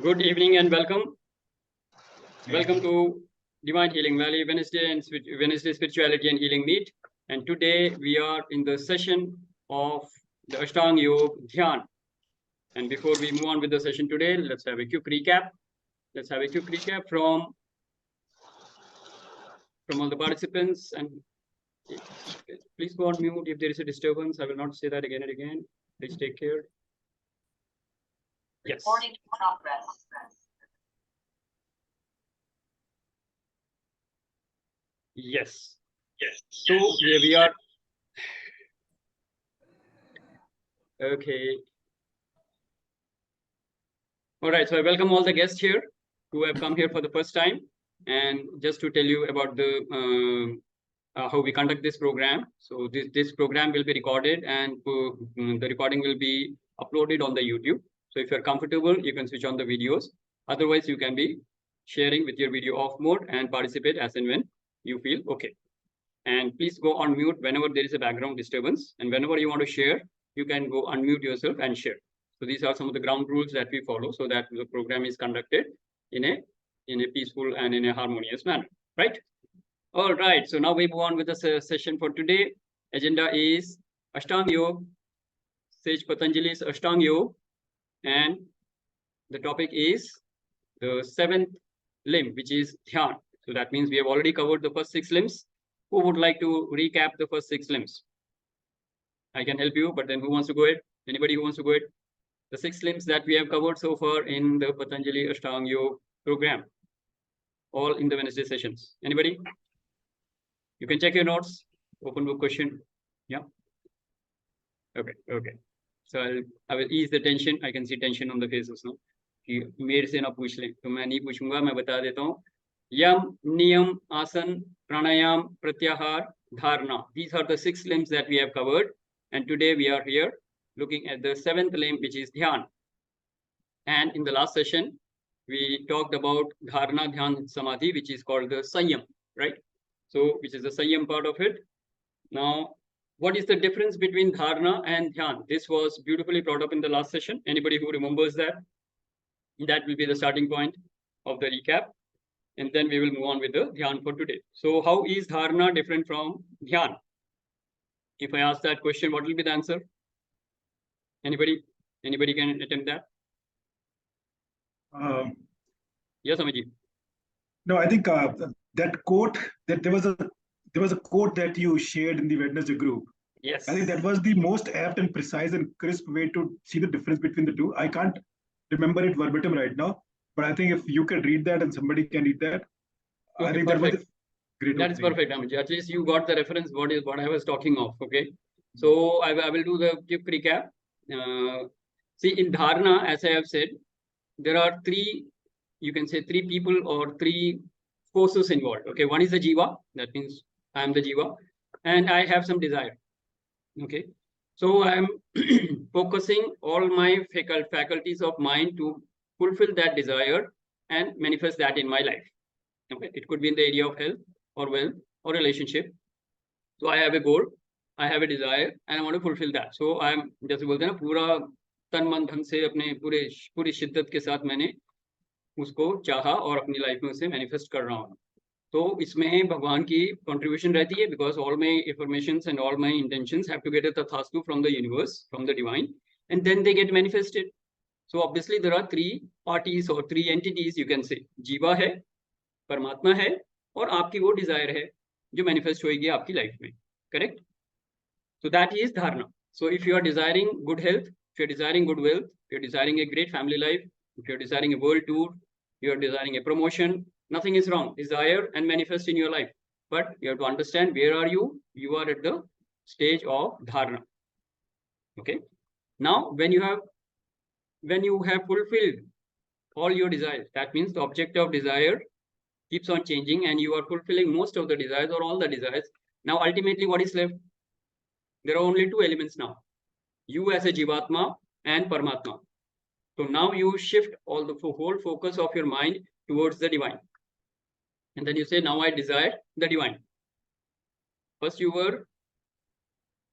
Good evening and welcome. Welcome to Divine Healing Valley Wednesday and Wednesday Spirituality and Healing Meet. And today we are in the session of the Ashtanga Yog DHYANA. And before we move on with the session today, let's have a quick recap. Let's have a quick recap from all the participants. And please go on mute if there is a disturbance. I will not say that again and again. Please take care. Yes. Recording in progress. Yes. Yes. So here we are. Okay. All right. So I welcome all the guests here who have come here for the first time. And just to tell you about the how we conduct this program. So this program will be recorded and the recording will be uploaded on the YouTube. So if you're comfortable, you can switch on the videos. Otherwise, you can be sharing with your video off mode and participate as and when you feel okay. And please go on mute whenever there is a background disturbance. And whenever you want to share, you can go unmute yourself and share. So these are some of the ground rules that we follow so that the program is conducted in a peaceful and in a harmonious manner, right? All right, so now we move on with the session for today. Agenda is Ashtanga Yog, Sage Patanjali's Ashtanga Yog, and the topic is the 7th limb, which is Dhyan. So that means we have already covered the first 6 limbs. Who would like to recap the first 6 limbs? I can help you, but then who wants to go ahead? Anybody who wants to go ahead? The 6 limbs that we have covered so far in the Patanjali Ashtanga Yog program, all in the Wednesday sessions. Anybody? You can check your notes, open book question. Yeah. Okay. So I will ease the tension. I can see tension on the faces now. कि मेरे से ना पूछ लें तो मैं नहीं पूछूंगा, मैं बता देता हूँ. Yam, Niyam, Asan, Pranayam, Pratyahar, Dharna. These are the 6 limbs that we have covered. And today we are here looking at the 7th limb, which is Dhyan. And in the last session, we talked about Dharna, Dhyan, Samadhi, which is called the Sanyam, right? So, which is the Sanyam part of it. Now, what is the difference between Dharna and Dhyan? This was beautifully brought up in the last session. Anybody who remembers that? That will be the starting point of the recap. And then we will move on with the Dhyan for today. So, how is Dharna different from Dhyan? If I ask that question, what will be the answer? Anybody can attempt that? Yes, Amajit. No, I think that quote, that there was a quote that you shared in the Wednesday group. Yes. I think that was the most apt and precise and crisp way to see the difference between the two. I can't remember it verbatim right now, but I think if you can read that and somebody can read that, okay, I think perfect. that was great. That is perfect, Amajit. At least you got the reference. What I was talking of. Okay. So I will do the quick recap. See, in Dharna, as I have said, there are 3, you can say 3 people or 3 forces involved. Okay, one is the Jiva. That means I am the Jiva and I have some desire. Okay, so I am focusing all my faculties of mind to fulfill that desire and manifest that in my life. Okay, it could be in the area of health or wealth or relationship. So I have a goal, I have a desire and I want to fulfill that. So I am, जैसे बोलते हैं ना, पूरा तन मन धन से अपने पूरी शिद्दत के साथ मैंने उसको चाहा और अपनी लाइफ में उसे मैनिफेस्ट कर रहा हूँ. तो इसमें भगवान की कंट्रीब्यूशन रहती है, because all my informations and all my intentions have to get a तथास्तु from the universe, from the divine, and then they get manifested. So obviously there are 3 parties और 3 एंटिटीज, यू कैन से. जीवा है, परमात्मा है और आपकी वो डिजायर है जो मैनिफेस्ट होगी आपकी लाइफ में. करेक्ट? सो दैट इज धारणा. So if you are desiring good health, if you're desiring good wealth, if you're desiring a great family life, if you're desiring a world tour, you're desiring a promotion, nothing is wrong. Desire and manifest in your life. But you have to understand, where are you? You are at the stage of dharana. Okay. Now, when you have fulfilled all your desires, that means the object of desire keeps on changing and you are fulfilling most of the desires or all the desires. Now, ultimately, what is left? There are only 2 elements now. You as a Jivatma and Paramatma. So now you shift all the whole focus of your mind towards the divine. And then you say, now I desire the divine. First you were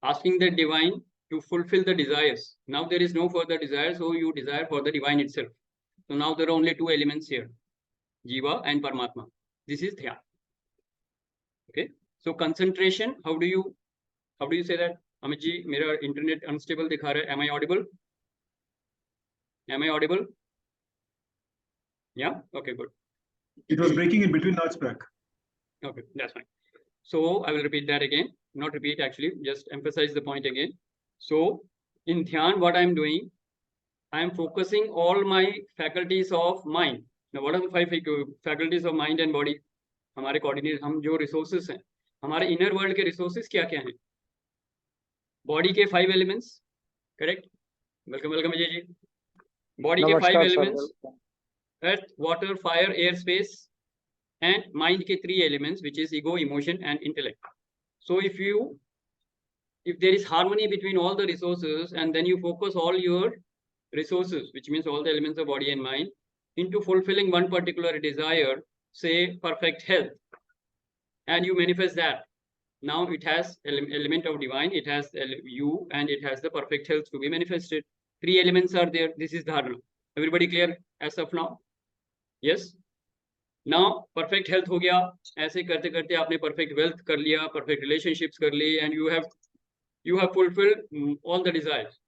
asking the divine to fulfill the desires. Now there is no further desire, so you desire for the divine itself. So now there are only two elements here, Jiva and Paramatma. This is Dhyan. Okay. So concentration, how do you say that? Amit ji, मेरा internet unstable दिखा रहा है. Am I audible? Am I audible? Yeah. Okay. Good. It was breaking in between. Now it's back. Okay, that's fine. So I will repeat that again. Not repeat actually. Just emphasize the point again. So in Dhyan, what I am doing, I am focusing all my faculties of mind. Now, what are the five faculties of mind and body? हमारे coordinate, हम जो resources हैं, हमारे inner world के resources क्या क्या हैं? Body के 5 elements, correct? Welcome, Vijay ji. Body के 5 elements: earth, water, fire, air, space, and mind के 3 elements, which is ego, emotion, and intellect. So if there is harmony between all the resources, and then you focus all your resources, which means all the elements of body and mind, into fulfilling one particular desire, say perfect health, and you manifest that. Now it has element of divine, it has you, and it has the perfect health to be manifested. 3 elements are there. This is dharana. Everybody clear as of now? Yes. Now perfect health हो गया. ऐसे करते करते आपने perfect wealth कर लिया, perfect relationships कर ली, and you have fulfilled all the desires.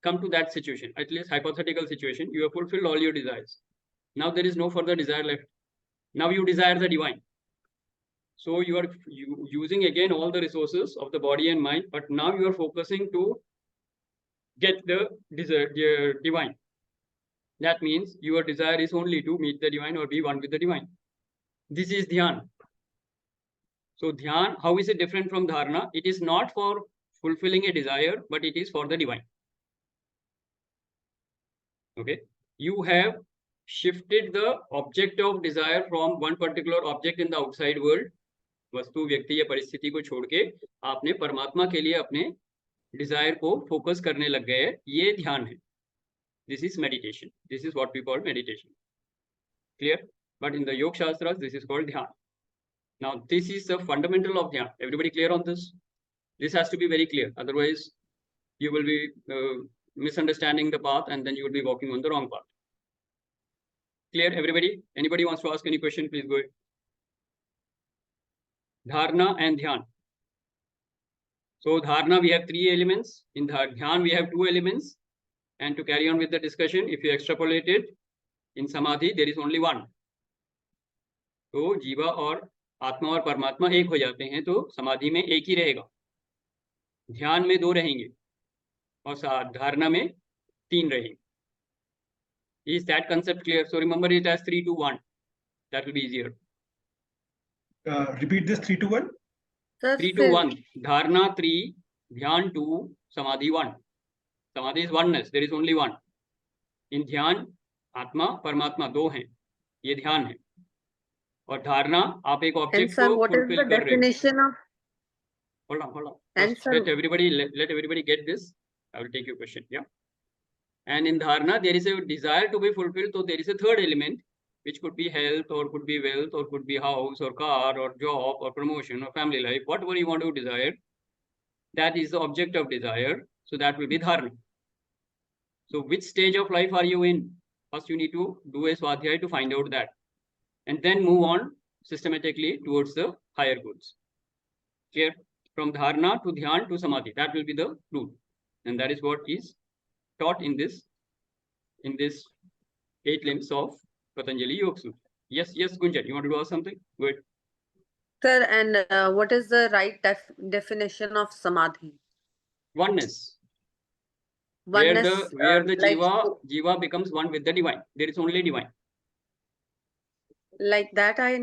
Come to that situation, at least hypothetical situation, you have fulfilled all your desires. Now there is no further desire left. Now you desire the divine. So you are using again all the resources of the body and mind, but now you are focusing to get the divine. That means your desire is only to meet the divine or be one with the divine. This is Dhyan. So Dhyan, how is it different from Dharana? It is not for fulfilling a desire, but it is for the divine. Okay. You have shifted the object of desire from one particular object in the outside world, वस्तु, व्यक्ति या परिस्थिति को छोड़ के आपने परमात्मा के लिए अपने डिजायर को फोकस करने लग गए. ये ध्यान है. This is meditation. This is what we call meditation. Clear? But in the Yoga Shastras, this is called Dhyan. Now, this is the fundamental of Dhyan. Everybody clear on this? This has to be very clear. Otherwise, you will be misunderstanding the path, and then you will be walking on the wrong path. Clear, everybody? Anybody wants to ask any question, please go ahead. Dharana and Dhyan. So Dharana, we have 3 elements. In Dhyan, we have 2 elements. And to carry on with the discussion, if you extrapolate it, in Samadhi, there is only 1. तो जीवा और आत्मा और परमात्मा एक हो जाते हैं, तो समाधि में एक ही रहेगा. ध्यान में 2 रहेंगे और धारणा में 3 रहेंगे. Is that concept clear? So remember it as 3 to 1. That will be easier. Repeat this 3 to 1. 3 to 1. Dharana 3, Dhyan 2, Samadhi 1. Samadhi is oneness. There is only 1. In Dhyan, Atma, Paramatma 2 हैं. ये ध्यान है. और धारणा आप एक ऑब्जेक्ट को fulfil कर रहे हो. Hold on. Let everybody get this. I will take your question. Yeah. And in dharana, there is a desire to be fulfilled. So there is a 3rd element, which could be health, or could be wealth, or could be house, or car, or job, or promotion, or family life, whatever you want to desire. That is the object of desire. So that will be dharana. So which stage of life are you in? First, you need to do a swadhyay to find out that. And then move on systematically towards the higher goods. Clear? From dharana to dhyan to samadhi. That will be the route. And that is what is taught in this 8 limbs of Patanjali Yoga Sutra. Yes, Gunjan, you want to ask something? Go ahead. Sir, and what is the right definition of samadhi? Oneness. Oneness, where the jiva becomes one with the divine. There is only divine. Like that I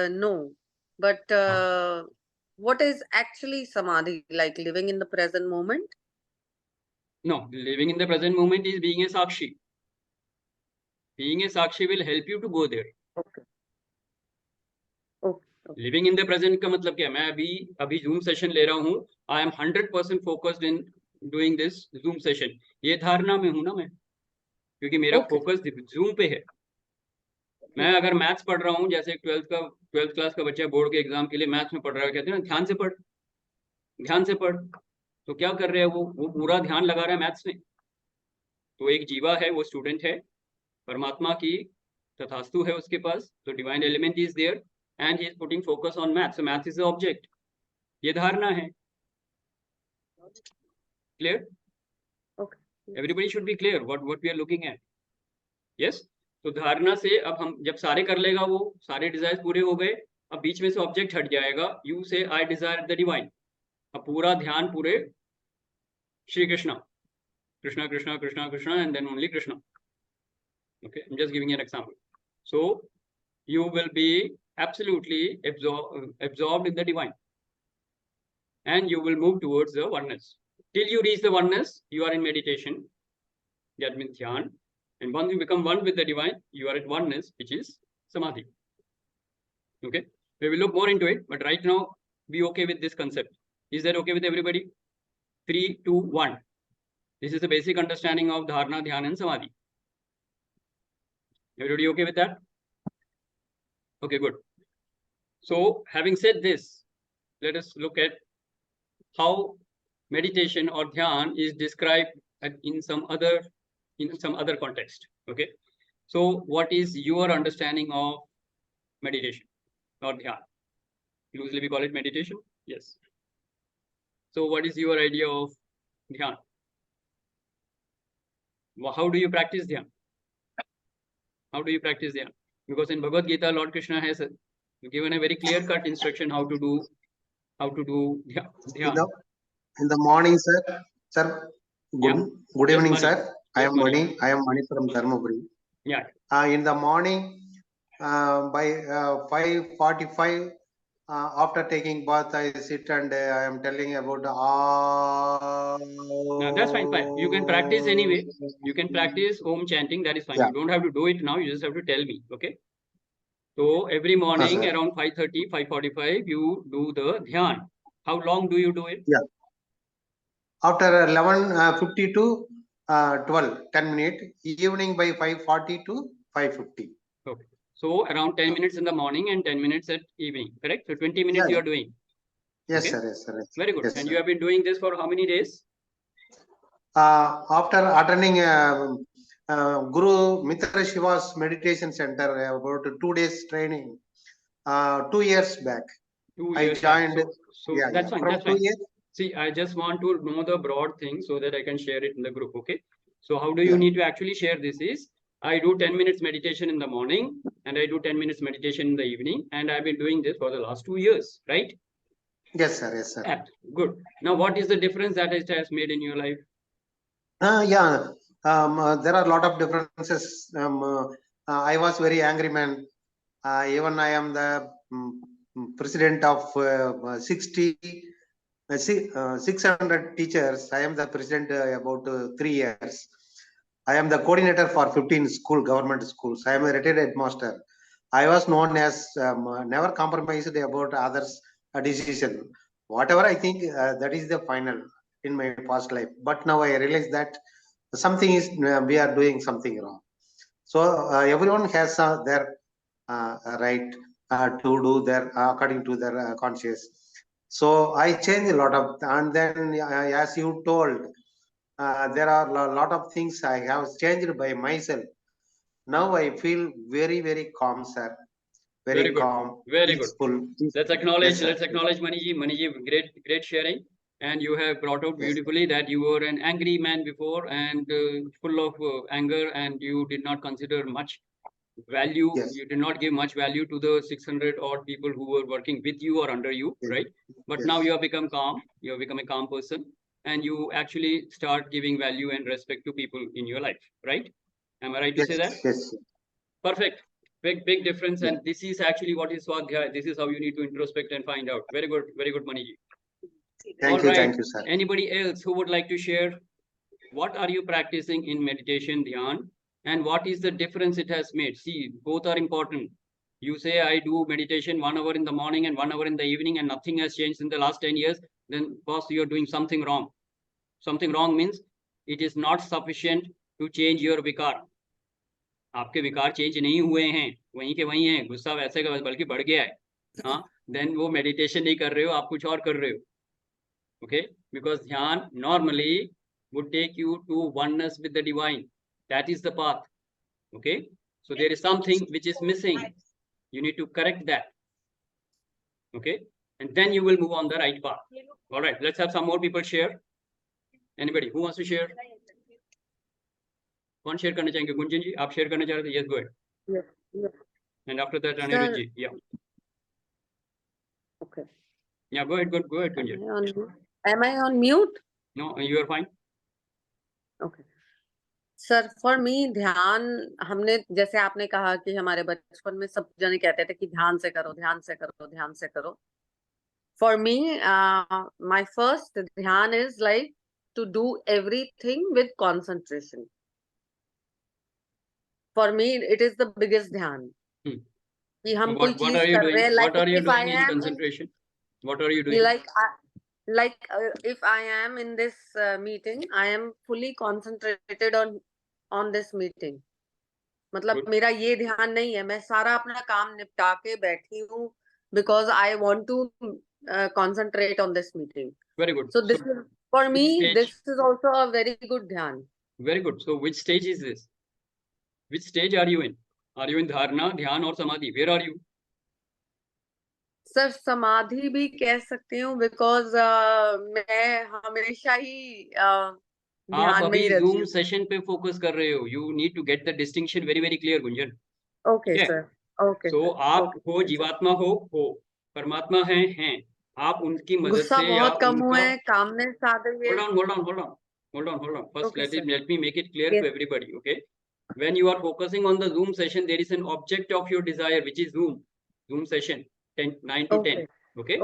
know. But what is actually samadhi? Like living in the present moment? No, living in the present moment is being a sakshi. Being a sakshi will help you to go there. Okay. Living in the present का मतलब क्या? मैं अभी Zoom session ले रहा हूँ. I am 100% focused in doing this Zoom session. ये धारणा में हूँ ना मैं, क्योंकि मेरा फोकस Zoom पे है. मैं अगर मैथ्स पढ़ रहा हूँ, जैसे 12th क्लास का बच्चा बोर्ड के एग्जाम के लिए मैथ्स में पढ़ रहा है, कहते हैं ना ध्यान से पढ़. तो क्या कर रहे हैं वो पूरा ध्यान लगा रहा है मैथ्स में. तो एक जीवा है, वो स्टूडेंट है, परमात्मा की तथास्तु है उसके पास, तो divine element is there and he is putting focus on math, so math is the object. ये धारणा है. Clear? Okay. Everybody should be clear what we are looking at. Yes. तो धारणा से अब हम जब सारे कर लेगा, वो सारे डिजायर पूरे हो गए, अब बीच में से ऑब्जेक्ट हट जाएगा. यू से आई डिजायर द डिवाइन. अब पूरा ध्यान पूरे Shri Krishna, Krishna Krishna Krishna Krishna and then only Krishna. Okay, I'm just giving you an example. So you will be absolutely absorbed in the divine, and you will move towards the oneness. Till you reach the oneness, you are in meditation. That means dhyan. And once you become one with the divine, you are at oneness, which is samadhi. Okay, we will look more into it, but right now, be okay with this concept. Is that okay with everybody? 3, 2, 1. This is the basic understanding of dharana, dhyan, and samadhi. Everybody okay with that? Okay, good. So, having said this, let us look at how meditation or dhyan is described in some other context. Okay. So, what is your understanding of meditation or dhyan? Usually we call it meditation. Yes. So, what is your idea of dhyan? How do you practice dhyan? How do you practice dhyan? Because in Bhagavad Gita, Lord Krishna has given a very clear-cut instruction how to do dhyan. In the morning, sir. Sir, good evening, Mani. sir. I am Mani. Mani from Dharmaburi. Yeah. In the morning, by 5:45, after taking bath, I sit and I am telling about That's fine. You can practice anyway. You can practice Om chanting. That is fine. Yeah. You don't have to do it now. You just have to tell me. Okay. So every morning around 5:30, 5:45, you do the dhyan. How long do you do it? Yeah. After 11:50 to 12, 10 minutes. Evening by 5:40 to 5:50. Okay. So around 10 minutes in the morning and 10 minutes at evening. Correct? So 20 minutes you are doing. Yes, Okay. sir. Yes, sir. Yes. Very good. Yes, And sir. you have been doing this for how many days? After attending Guru Mitra Shiva's meditation center about 2 days training, 2 years back, 2 I years back. joined. So that's fine. From That's 2 fine. years. See, I just want to know the broad thing so that I can share it in the group. Okay. So how do you Yeah. need to actually share this is, I do 10 minutes meditation in the morning and I do 10 minutes meditation in the evening, and I've been doing this for the last 2 years, right? Yes, sir. Yes, sir. Apt. Good. Now, what is the difference that it has made in your life? Yeah. There are a lot of differences. I was very angry man. Even I am the president of 600 teachers. I am the president about 3 years. I am the coordinator for 15 government schools. I am a retired headmaster. I was known as never compromised about others' decision. Whatever I think, that is the final in my past life. But now I realize that something is we are doing something wrong. So everyone has their right to do their according to their conscious. So I change a lot of, and then as you told, there are a lot of things I have changed by myself. Now I feel very, very calm, sir. Very good. calm, Very peaceful. good. Let's acknowledge. Yes, let's acknowledge Maniji. Maniji, great sharing. And you have brought out beautifully that you were an angry man before and full of anger, and you did not consider much value. Yes. You did not give much value to the 600 odd people who were working with you or under you, Yes. right? But now you have become calm. You have become a calm person, and you actually start giving value and respect to people in your life, right? Am I right to say that? Yes. Perfect. Big difference. And this is actually what is Swadhyaya. This is how you need to introspect and find out. Very good, Maniji. Thank you, sir. Anybody else who would like to share, what are you practicing in meditation, dhyan, and what is the difference it has made? See, both are important. You say I do meditation 1 hour in the morning and 1 hour in the evening and nothing has changed in the last 10 years, then boss, you're doing something wrong. Something wrong means it is not sufficient to change your vikar. आपके विकार change नहीं हुए हैं, वहीं के वहीं हैं, गुस्सा वैसे का बल्कि बढ़ गया है. हाँ, देन वो मेडिटेशन नहीं कर रहे हो, आप कुछ और कर रहे हो. Okay, because dhyan normally would take you to oneness with the divine. That is the path. Okay, so there is something which is missing. You need to correct that. Okay, and then you will move on the right path. All right, let's have some more people share. Anybody who wants to share? कौन share करना चाहेंगे? गुंजन जी, आप share करना चाह रहे थे? Yes, go ahead. Yes, yes. And after that, Sir. Anirudh ji. Yeah. Okay. Yeah, go ahead, go ahead, Gunjan. Am I on mute? No, you are fine. Okay. Sir for me ध्यान, हमने जैसे आपने कहा कि हमारे बचपन में सब जने कहते थे कि ध्यान से करो, ध्यान से करो, ध्यान से करो. फॉर मी माय फर्स्ट ध्यान is like to do everything with concentration. For me it is the biggest ध्यान कि हम कोई चीज कर रहे हैं. What are you doing in concentration? What are you doing? Like if I am in this meeting, I am fully concentrated on this meeting. मतलब मेरा ये ध्यान नहीं है, मैं सारा अपना काम निपटा के बैठी हूँ because I want to concentrate on this meeting. Very good. So this is for me. This is also a very good dhyan. Very good. So which stage is this? Which stage are you in? Are you in dharana, dhyan, or samadhi? Where are you? Sir समाधि भी कह सकती हूँ because मैं हमेशा ही आप अभी zoom session पे फोकस कर रहे हो. You need to get the distinction very very clear, Gunjan. Okay sir. Okay. So आप हो जीवात्मा हो परमात्मा हैं. आप उनकी मदद से बहुत कम हुए हैं, कामनेस आ गई है. hold on. First, let me make it clear to everybody. Okay, when you are focusing on the Zoom session, there is an object of your desire, which is Zoom session. 9 to 10. Okay.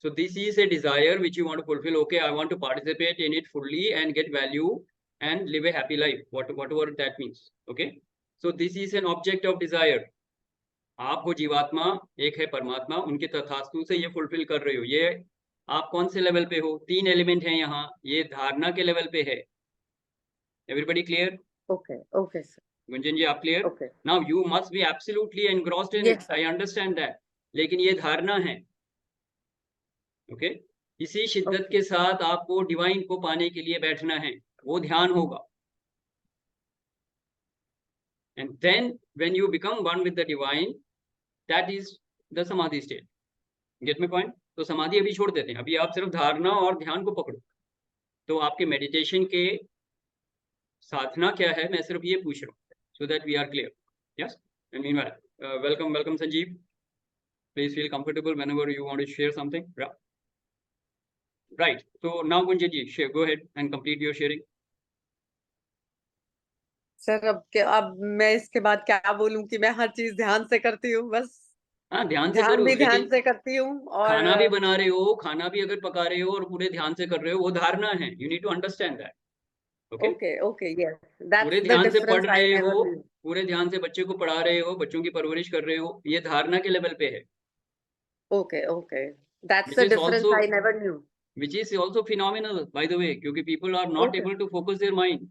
So this is a desire which you want to fulfill. Okay, I want to participate in it fully and get value and live a happy life, whatever that means. Okay, so this is an object of desire. आप हो जीवात्मा, एक है परमात्मा, उनके तथास्तु से ये फुलफिल कर रहे हो. ये आप कौन से लेवल पे हो? 3 एलिमेंट हैं यहाँ. ये धारणा के लेवल पे है. Everybody clear? Okay sir. Gunjan ji, आप clear? Now you must be absolutely engrossed in it. I understand that. लेकिन ये धारणा है. ओके, इसी शिद्दत के साथ आपको डिवाइन को पाने के लिए बैठना है. वो ध्यान होगा. And then when you become one with the divine, that is the samadhi state. Get my point? तो समाधि अभी छोड़ देते हैं. अभी आप सिर्फ धारणा और ध्यान को पकड़ो. तो आपके मेडिटेशन के साधना क्या है, मैं सिर्फ ये पूछ रहा हूँ. So that we are clear. Yes. And meanwhile, welcome Sanjeev. Please feel comfortable whenever you want to share something. Right. So now Gunjan ji, share. Go ahead and complete your sharing. Sir अब मैं इसके बाद क्या बोलूं कि मैं हर चीज ध्यान से करती हूँ. बस हाँ, ध्यान से करती हूँ. और खाना भी बना रहे हो, खाना भी अगर पका रहे हो और पूरे ध्यान से कर रहे हो, वो धारणा है. You need to understand that. Okay yes, पूरे ध्यान से पढ़ रहे हो, पूरे ध्यान से बच्चे को पढ़ा रहे हो, बच्चों की परवरिश कर रहे हो, ये धारणा के लेवल पे है. Okay that's the difference I never knew. Which is also phenomenal, by the way, because people are not able to focus their mind.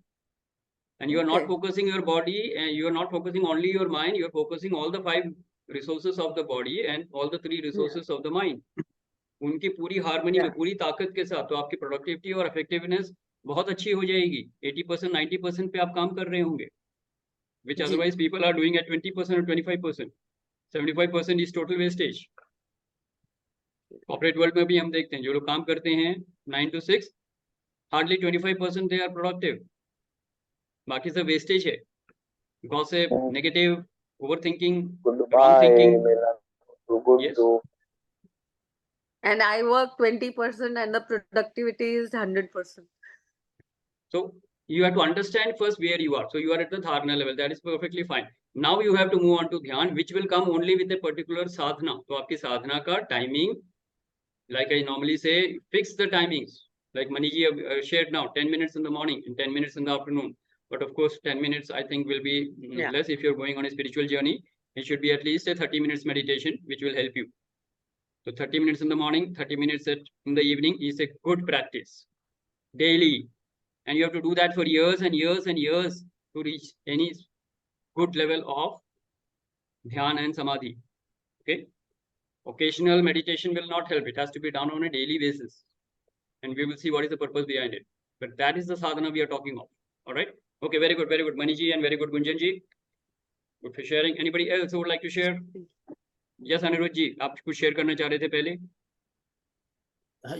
And you are not focusing your body, and you are not focusing only your mind, you are focusing all the 5 resources of the body and all the 3 resources of the mind. उनकी पूरी harmony में, पूरी ताकत के साथ, तो आपकी productivity और इफेक्टिवनेस बहुत अच्छी हो जाएगी. 80% 90% पे आप काम कर रहे होंगे, which otherwise people are doing at 20% or 25%. 75% is total wastage. Corporate world में भी हम देखते हैं, जो लोग काम करते हैं 9 to 6, hardly 25% they are productive. बाकी सब वेस्टेज है. Gossip, negative, overthinking, wrong thinking. Yes. And I work 20% and the productivity is 100%. So you have to understand first where you are. So you are at the dharana level. That is perfectly fine. Now you have to move on to dhyan, which will come only with a particular sadhana. तो आपकी साधना का timing, like I normally say, fix the timings. Like Maniji shared now, 10 minutes in the morning and 10 minutes in the afternoon. But of course, 10 minutes I think will be less. If you're going on a spiritual journey, it should be at least a 30 minutes meditation, which will help you. So 30 minutes in the morning, 30 minutes in the evening is a good practice daily. And you have to do that for years and years and years to reach any good level of dhyan and samadhi. Okay. Occasional meditation will not help. It has to be done on a daily basis. And we will see what is the purpose behind it. But that is the sadhana we are talking of. All right. Okay, very good, Maniji, and very good, Gunjan ji. Good for sharing. Anybody else who would like to share? Yes, Anirudh जी, आप कुछ share करना चाह रहे थे पहले?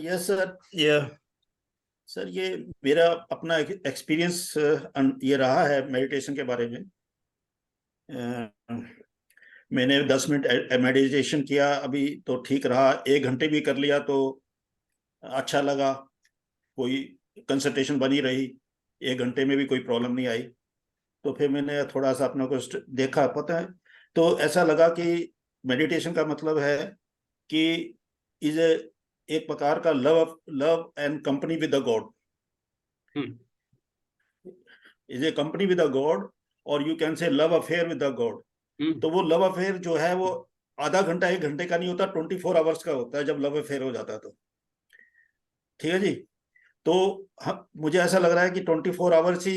Yes sir, ये मेरा अपना एक्सपीरियंस ये रहा है मेडिटेशन के बारे में। मैंने 10 मिनट मेडिटेशन किया, अभी तो ठीक रहा। 1 घंटे भी कर लिया तो अच्छा लगा, कोई कंसंट्रेशन बनी रही, 1 घंटे में भी कोई प्रॉब्लम नहीं आई। तो फिर मैंने थोड़ा सा अपना को देखा, पता है, तो ऐसा लगा कि मेडिटेशन का मतलब है कि इज एक प्रकार का love and company with the God, is a company with the God, और you can say love affair with the God. तो वो लव अफेयर जो है वो आधा घंटा 1 घंटे का नहीं होता, 24 आवर्स का होता है जब लव अफेयर हो जाता है तो। ठीक है जी। तो मुझे ऐसा लग रहा है कि 24 आवर्स ही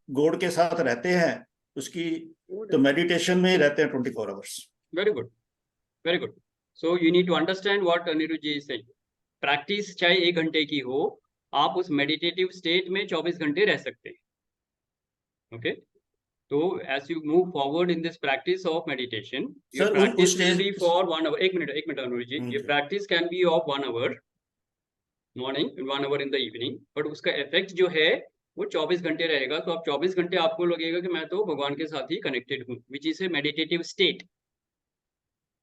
गॉड के साथ रहते हैं उसकी, तो मेडिटेशन में ही रहते हैं 24 hours. Very good, very good. So you need to understand what Anirudh ji is saying. Practice चाहे 1 घंटे की हो, आप उस मेडिटेटिव स्टेट में 24 घंटे रह सकते हैं। ओके, तो as you move forward in this practice of meditation, your practice will be for 1 hour. एक मिनट अनिरुद्ध जी, ये practice can be of 1 hour morning, 1 hour in the evening, but उसका इफेक्ट जो है वो 24 घंटे रहेगा। तो आप 24 घंटे आपको लगेगा कि मैं तो भगवान के साथ ही कनेक्टेड हूँ, which is a meditative state.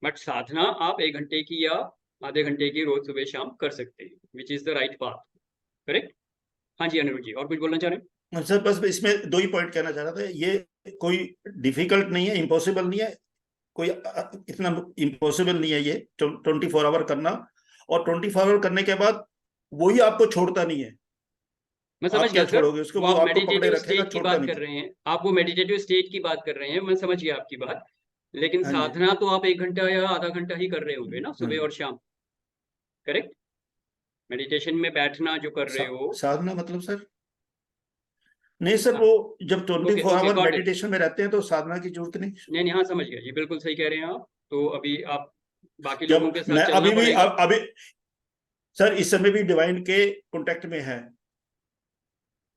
But साधना आप 1 घंटे की या आधे घंटे की रोज सुबह शाम कर सकते हैं, which is the right path. Correct? हाँ जी अनिरुद्ध जी, और कुछ बोलना चाह रहे हैं? सर बस इसमें 2 ही पॉइंट कहना चाह रहा था। ये कोई डिफिकल्ट नहीं है, इम्पॉसिबल नहीं है, कोई इतना इम्पॉसिबल नहीं है ये 24 आवर करना। और 24 आवर करने के बाद वही आपको छोड़ता नहीं है। मैं समझ गया सर, उसको, वो वो आप आपको पकड़े मेडिटेटिव रखेगा, स्टेट की छोड़ता बात नहीं। कर रहे हैं, आप वो मेडिटेटिव स्टेट की बात कर रहे हैं, मैं समझ गया आपकी बात। लेकिन हाँ जी। साधना तो आप 1 घंटा या आधा घंटा ही कर रहे होंगे ना, सुबह और शाम। करेक्ट? मेडिटेशन में बैठना जो कर रहे हो, साधना मतलब सर नहीं सर, हाँ। वो जब 24 Okay, hour got it. Meditation में रहते हैं तो साधना की जरूरत नहीं। नहीं, हाँ समझ गया, ये बिल्कुल सही कह रहे हैं आप। तो अभी आप बाकी जब लोगों के साथ मैं चलना अभी भी पड़ेगा। अभी सर इस समय भी डिवाइन के कांटेक्ट में है,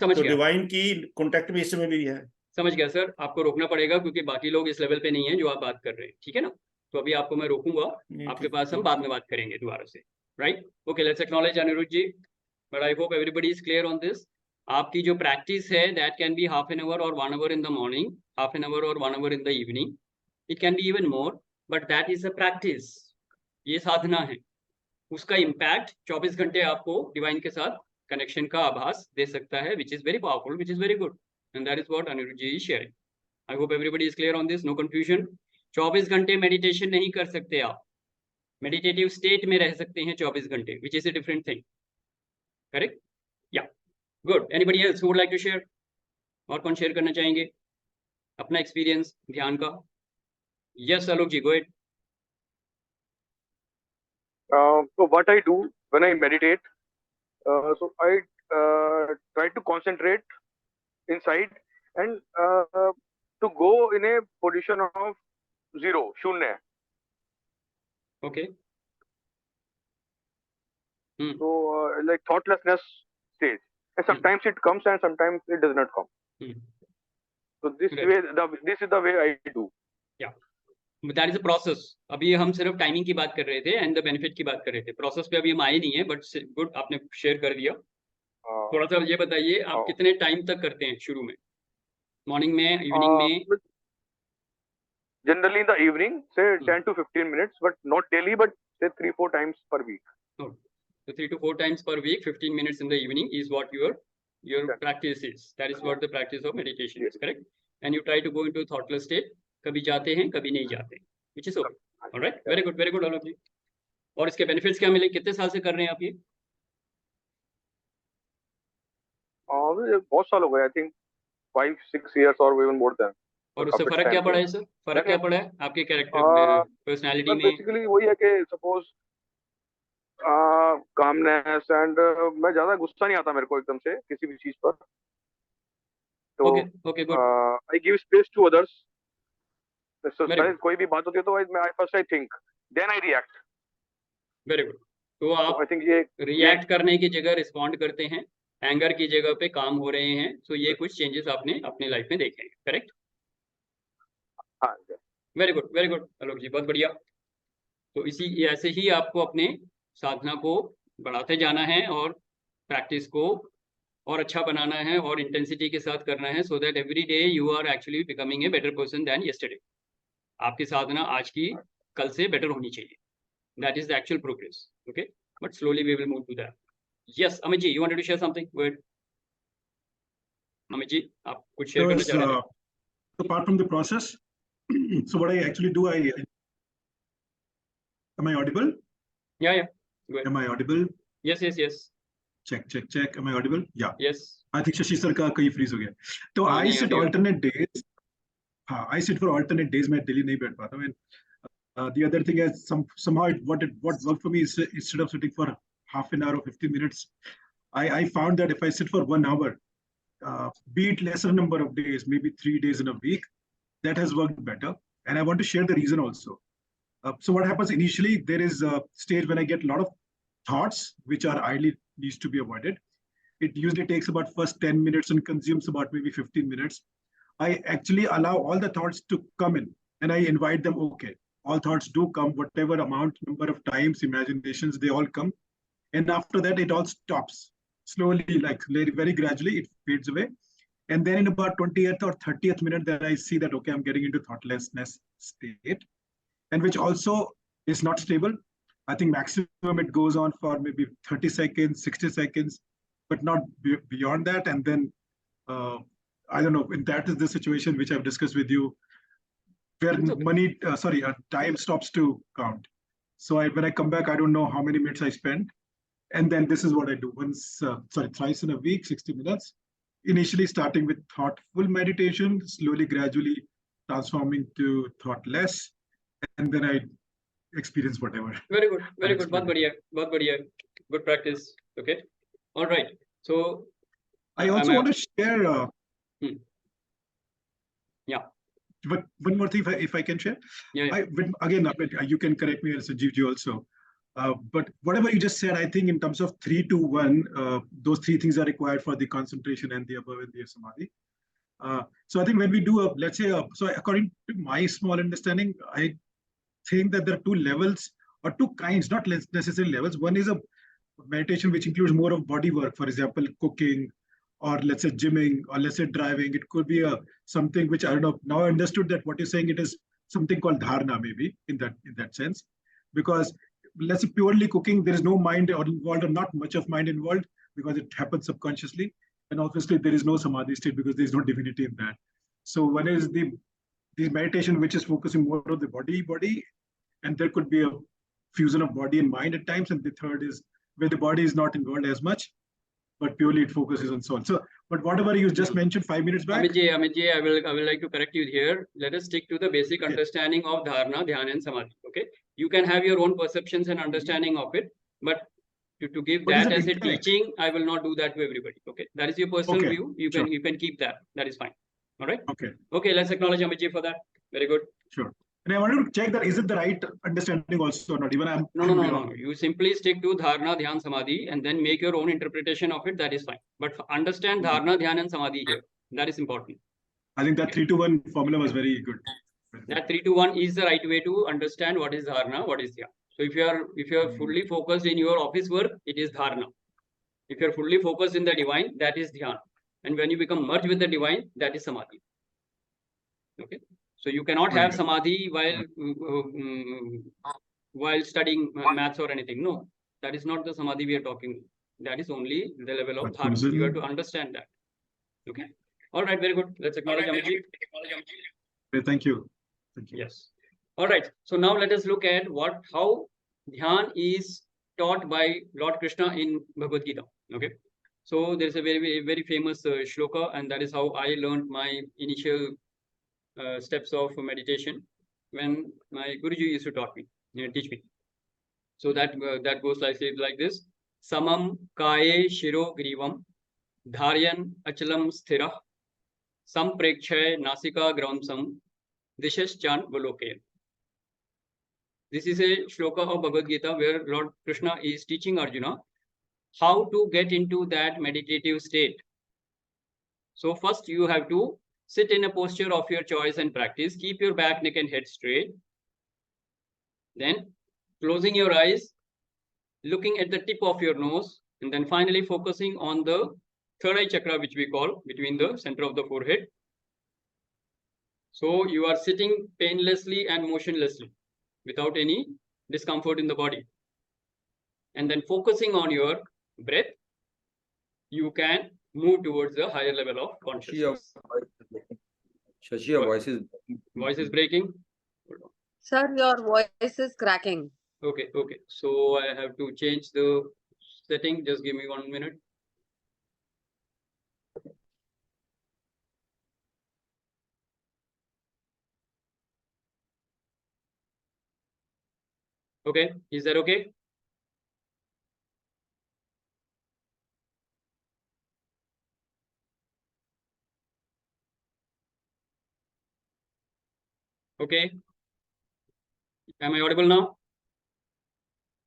समझ तो गया, डिवाइन की कांटेक्ट में इस समय भी है। समझ गया सर, आपको रोकना पड़ेगा क्योंकि बाकी लोग इस लेवल पे नहीं है जो आप बात कर रहे हैं। ठीक है ना? तो अभी आपको मैं रोकूंगा, आपके पास हम बाद में बात करेंगे दोबारा से। Right? Okay, let's acknowledge Anirudh ji, but I hope everybody is clear on this. आपकी जो प्रैक्टिस है that can be half an hour और 1 hour in the morning, half an hour और 1 hour in the evening, it can be even more, but that is a practice. ये साधना है, उसका impact 24 घंटे आपको डिवाइन के साथ कनेक्शन का आभास दे सकता है, which is very powerful, which is very good, and that is what Anirudh ji is sharing. I hope everybody is clear on this, no confusion. 24 घंटे मेडिटेशन नहीं कर सकते आप, मेडिटेटिव स्टेट में रह सकते हैं 24 घंटे, which is a different thing. Correct? या good. Anybody else who would like to share? और कौन शेयर करना चाहेंगे अपना एक्सपीरियंस ध्यान का? Yes Alok ji, go ahead. So what I do when I meditate, so I try to concentrate inside and to go in a position of zero, shunya. Okay. So like thoughtlessness stage, and sometimes it comes and sometimes it does not come. So this is the way I do. Yeah. That is a process. अभी हम सिर्फ timing की बात कर रहे थे and the benefit की बात कर रहे थे, प्रोसेस पे अभी हम आए नहीं है, बट गुड आपने शेयर कर दिया। थोड़ा सा ये बताइए आप कितने टाइम तक करते हैं शुरू में, मॉर्निंग में, इवनिंग में? Generally in the evening, say 10 to 15 minutes, but not daily, but say 3-4 times per week. So 3 to 4 times per week, 15 minutes in the evening is what your practice is. That is what the practice of meditation is, correct? And you try to go into thoughtless state. कभी जाते हैं, कभी नहीं जाते, which is okay. All right, very good आलोक जी। और इसके benefits क्या मिले? कितने साल से कर रहे हैं आप ये? बहुत साल हो गए, I think 5-6 years or even more than. और उससे फर्क क्या पड़ा है सर? फर्क क्या पड़ा है आपके कैरेक्टर पर्सनालिटी में? बेसिकली वही है कि सपोज कामनेस एंड मैं ज्यादा गुस्सा नहीं आता मेरे को एकदम से किसी भी चीज पर, तो okay good. I give space to others. कोई भी बात होती है तो I first I think, then I react. Very good. तो आप आई थिंक ये रिएक्ट करने की जगह रिस्पॉन्ड करते हैं, एंगर की जगह पे काम हो रहे हैं। सो ये कुछ चेंजेस आपने अपनी लाइफ में देखे हैं, करेक्ट? वेरी गुड आलोक जी, बहुत बढ़िया। तो इसी ऐसे ही आपको अपने साधना को बढ़ाते जाना है और प्रैक्टिस को और अच्छा बनाना है और इंटेंसिटी के साथ करना है, so that every day you are actually becoming a better person than yesterday. आपकी साधना आज की कल से बेटर होनी चाहिए, that is the actual progress. Okay, but slowly we will move to that. Yes Amit ji, you wanted to share something? Good Amit ji, आप कुछ शेयर करना चाह रहे थे? Apart from the process, so what I actually do, am I audible? Yeah, good. Am I audible? Yes. Check. Am I audible? Yeah. Yes. I think Shashi sir का कहीं freeze हो गया. तो I sit alternate days. हाँ, I sit for alternate days. मैं daily नहीं बैठ पाता. I mean, the other thing is somehow what worked for me is instead of sitting for half an hour or 15 minutes, I found that if I sit for 1 hour, be it lesser number of days, maybe 3 days in a week, that has worked better. And I want to share the reason also. So what happens initially, there is a stage when I get a lot of thoughts which are ideally needs to be avoided. It usually takes about first 10 minutes and consumes about maybe 15 minutes. I actually allow all the thoughts to come in and I invite them. Okay, all thoughts do come, whatever amount, number of times, imaginations, they all come. And after that, it all stops slowly, like very gradually, it fades away. And then in about 20th or 30th minute, then I see that, okay, I'm getting into thoughtlessness state, and which also is not stable. I think maximum it goes on for maybe 30 seconds, 60 seconds, but not beyond that. And then, I don't know, and that is the situation which I've discussed with you, where time stops to count. So when I come back, I don't know how many minutes I spent. And then this is what I do thrice in a week, 60 minutes. Initially starting with thoughtful meditation, slowly, gradually transforming to thoughtless. And then I experience whatever. Very good. बहुत बढ़िया. Good practice. Okay. All right. So I also want to share. Yeah. But one more thing, if I can share. Yeah. Again, you can correct me, Sanjeev ji also. But whatever you just said, I think in terms of 3, 2, 1, those 3 things are required for the concentration and the above and the samadhi. So I think when we do let's say, so according to my small understanding, I think that there are 2 levels or 2 kinds, not necessarily levels. One is a meditation which includes more of body work, for example, cooking, or let's say gymming, or let's say driving. It could be something which I don't know. Now I understood that what you're saying, it is something called dharana, maybe in that sense, because let's say purely cooking, there is no mind involved or not much of mind involved because it happens subconsciously. And obviously there is no samadhi state because there is no divinity in that. So one is the meditation which is focusing more on the body, and there could be a fusion of body and mind at times. And the third is where the body is not involved as much, but purely it focuses on soul. So, but whatever you just mentioned 5 minutes back. Amit ji, I will like to correct you here. Let us stick to the basic understanding of dharana, dhyana, and samadhi. Okay, you can have your own perceptions and understanding of it, but to give that as a teaching, I will not do that to everybody. Okay, that is your personal view. You can keep that. That is fine. All right. Okay. Let's acknowledge Amit ji for that. Very good. Sure. And I wanted to check that is it the right understanding also or not? Even No. You simply stick to dharana, dhyan, samadhi, and then make your own interpretation of it. That is fine. But understand dharana, dhyan, and samadhi here. That is important. I think that 3 to 1 formula was very good. That 3 to 1 is the right way to understand what is dharana, what is dhyan. So if you are fully focused in your office work, it is dharana. If you are fully focused in the divine, that is dhyan. And when you become merged with the divine, that is samadhi. Okay. So you cannot have samadhi while studying maths or anything. No, that is not the samadhi we are talking. That is only the level of dharana. You have to understand that. Okay. All right. Very good. Let's acknowledge Amit. Thank you. Yes. All right. So now let us look at how dhyan is taught by Lord Krishna in Bhagavad Gita. Okay. So there is a very famous shloka, and that is how I learned my initial steps of meditation when my Guruji used to teach me. So that goes like this: Samam kaye shiro grivam dharyan achalam sthira samprekshay nasika gramsam dishaschan valokayan. This is a shloka of Bhagavad Gita where Lord Krishna is teaching Arjuna how to get into that meditative state. So first you have to Sit in a posture of your choice and practice. Keep your back, neck and head straight. Then closing your eyes, looking at the tip of your nose, and then finally focusing on the third eye chakra, which we call between the center of the forehead. So you are sitting painlessly and motionlessly without any discomfort in the body. And then focusing on your breath, you can move towards the higher level of consciousness. Shashi, your voice is breaking. Sir, your voice is cracking. Okay. So I have to change the setting. Just give me 1 minute. Okay, is that okay? Okay. Am I audible now?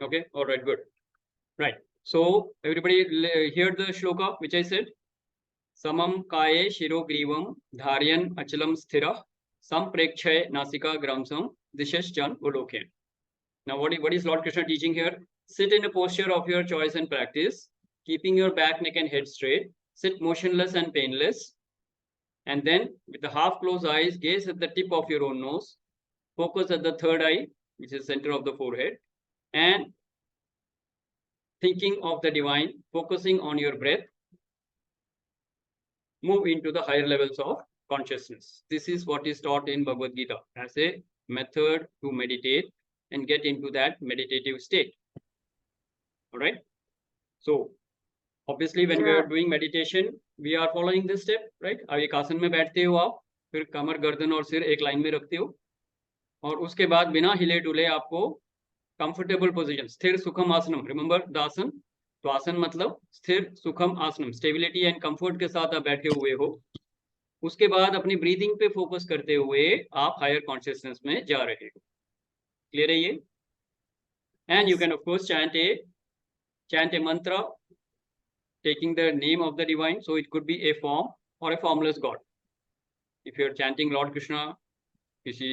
Okay, all right, good. Right. So everybody hear the shloka which I said. Samam kaye shiro grivam dharyan achalam sthira samprekshay nasika gramsam dishashchan ulokhen. Now what is Lord Krishna teaching here? Sit in a posture of your choice and practice, keeping your back, neck and head straight. Sit motionless and painless. And then with the half closed eyes, gaze at the tip of your own nose. Focus at the third eye, which is center of the forehead. And thinking of the divine, focusing on your breath, move into the higher levels of consciousness. This is what is taught in Bhagavad Gita as a method to meditate and get into that meditative state. All right. So obviously when we are doing meditation, we are following this step, right? अब एक आसन में बैठते हो आप, फिर कमर, गर्दन और सिर एक लाइन में रखते हो, और उसके बाद बिना हिले डुले आपको कंफर्टेबल पोजीशन, स्थिर सुखम आसनम, रिमेंबर द आसन, तो आसन मतलब स्थिर सुखम आसनम, स्टेबिलिटी एंड कंफर्ट के साथ आप बैठे हुए हो. उसके बाद अपनी ब्रीदिंग पे फोकस करते हुए आप हायर कॉन्शियसनेस में जा रहे हो. क्लियर है ये? And you can of course chant a mantra taking the name of the divine, so it could be a form or a formless god. If you are chanting Lord Krishna, किसी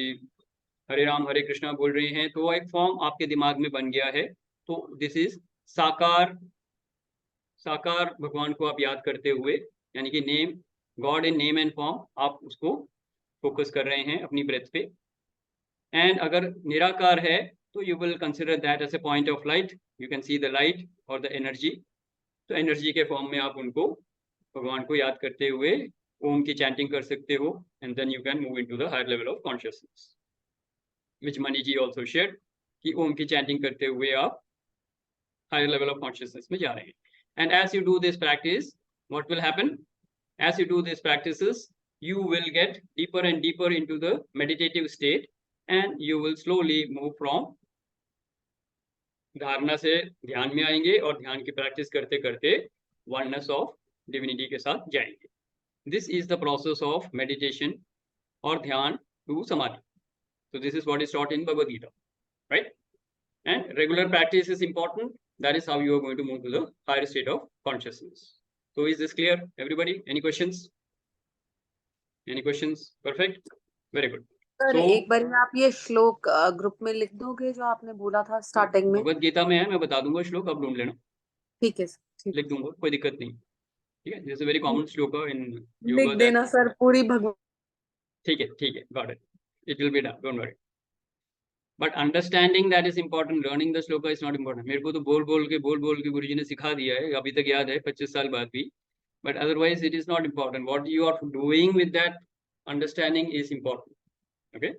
हरे राम हरे कृष्णा बोल रहे हैं, तो एक form आपके दिमाग में बन गया है. तो दिस इज साकार भगवान को आप याद करते हुए, यानी कि name, God in name and form, आप उसको फोकस कर रहे हैं अपनी ब्रेथ पे. एंड अगर निराकार है तो you will consider that as a point of light. You can see the light और द एनर्जी. तो एनर्जी के फॉर्म में आप उनको, भगवान को याद करते हुए ओम की चैंटिंग कर सकते हो. And then you can move into the higher level of consciousness, which Mani ji also shared, कि ओम की चैंटिंग करते हुए आप हायर लेवल ऑफ कॉन्शियसनेस में जा रहे हैं. And as you do this practice, what will happen? As you do these practices, you will get deeper and deeper into the meditative state, and you will slowly move from धारणा से ध्यान में आएंगे, और ध्यान की प्रैक्टिस करते करते वननेस ऑफ डिविनिटी के साथ जाएंगे. This is the process of meditation और ध्यान टू समाधि. So this is what is taught in Bhagavad Gita, right? And regular practice is important. That is how you are going to move to the higher state of consciousness. So is this clear, everybody? Any questions? Any questions? Perfect. Very good. Sir So, एक बार आप ये श्लोक group में लिख दोगे जो आपने बोला था स्टार्टिंग में? भगवद गीता में है, मैं बता दूंगा श्लोक, आप ढूंढ लेना. ठीक है सर, लिख दूंगा, कोई दिक्कत नहीं. ठीक है, दिस इज वेरी कॉमन श्लोक इन लिख योगा. देना सर पूरी भगवत. ठीक है, got it. It will be done, don't worry. But understanding that is important. Learning the shloka is not important. मेरे को तो बोल बोल के गुरुजी ने सिखा दिया है, अभी तक याद है 25 साल बाद भी. But otherwise it is not important. What you are doing with that understanding is important. Okay.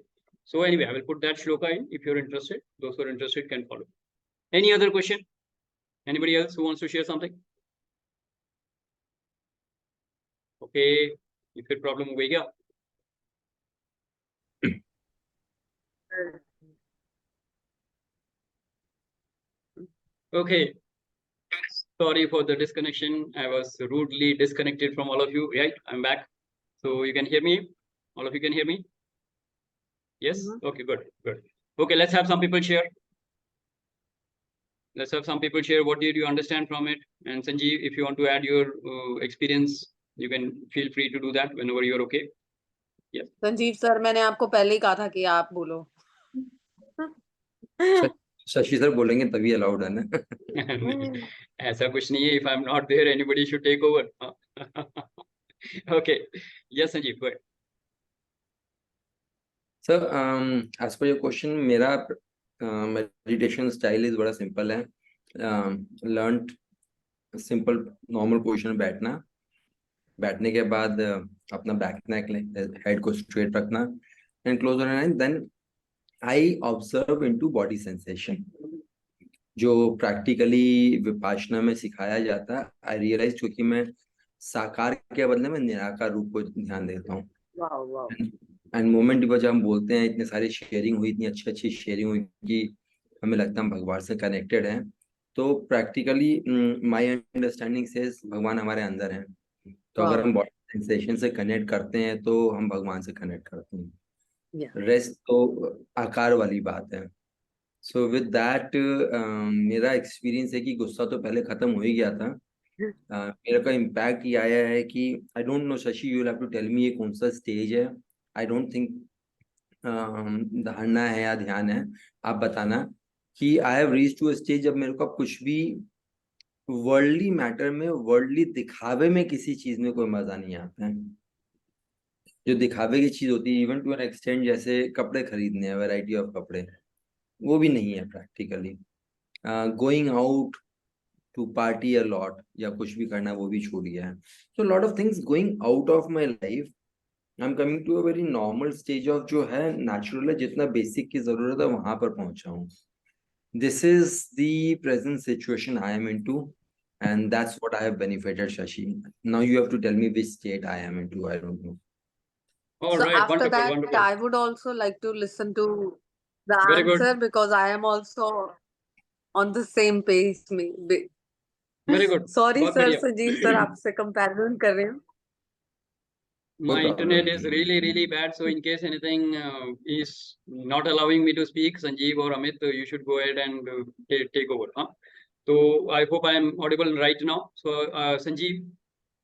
So anyway, I will put that shloka in. If you're interested, those who are interested can follow. Any other question? Anybody else who wants to share something? Okay. ये फिर problem हो गई क्या? Okay. Sorry for the disconnection. I was rudely disconnected from all of you. Right, I'm back. So you can hear me? All of you can hear me? Yes? Okay, good. Okay, let's have some people share. What did you understand from it? And Sanjeev, if you want to add your experience, you can feel free to do that whenever you're okay. Yes. Sanjeev sir, मैंने आपको पहले ही कहा था कि आप बोलो। Shashi sir बोलेंगे तभी अलाउड है ना। ऐसा कुछ नहीं है, if I'm not there anybody should take over. Okay, yes Sanjeev, go ahead. Sir as per your question, मेरा meditation style is बड़ा simple है. Learned simple normal position बैठना, बैठने के बाद अपना बैक नेक हेड को स्ट्रेट रखना and close your eyes, then I observe into body sensation जो प्रैक्टिकली विपाशना में सिखाया जाता है. आई रियलाइज क्योंकि मैं साकार के बदले में निराकार रूप को ध्यान देता हूँ. एंड मोमेंट पर जब हम बोलते हैं, इतनी सारी शेयरिंग हुई, इतनी अच्छी अच्छी शेयरिंग हुई कि हमें लगता है हम भगवान से कनेक्टेड हैं. तो प्रैक्टिकली माय अंडरस्टैंडिंग सेज भगवान हमारे अंदर हैं. तो अगर हम बॉडी सेंसेशन से कनेक्ट करते हैं तो हम भगवान से कनेक्ट करते हैं. रेस्ट तो आकार वाली बात है. सो विद दैट मेरा एक्सपीरियंस है कि गुस्सा तो पहले खत्म हो ही गया था. मेरे का इम्पैक्ट ये आया है कि I don't know Shashi, you will have to tell me ये कौन सा स्टेज है. आई डोंट थिंक धारणा है या ध्यान है, आप बताना. कि I have reached to a stage जब मेरे को कुछ भी वर्ल्डली मैटर में, वर्ल्डली दिखावे में किसी चीज में कोई मजा नहीं आता है. जो दिखावे की चीज होती है, इवन टू एन एक्सटेंड, जैसे कपड़े खरीदने हैं, वैरायटी ऑफ कपड़े, वो भी नहीं है practically. Going out to party a lot या कुछ भी करना, वो भी छूट गया है. So lot of things going out of my life. I am coming to a very normal stage of जो है नेचुरल है, जितना बेसिक की जरूरत है वहां पर पहुंचा हूँ. This is the present situation I am into. And that's what I have benefited, Shashi. Now you have to tell me which state I am into. I don't know. All So right, after wonderful, that, wonderful. I would also like to listen to the Very good. answer because I am also on the same page. Very good. Sorry बहुत sir, बढ़िया. Sanjeev sir, आपसे comparison कर रहे हैं. My No internet problem. is really, really bad. So in case anything is not allowing me to speak, Sanjeev or Amit, you should go ahead and take over. Huh? So I hope I am audible right now. So Sanjeev,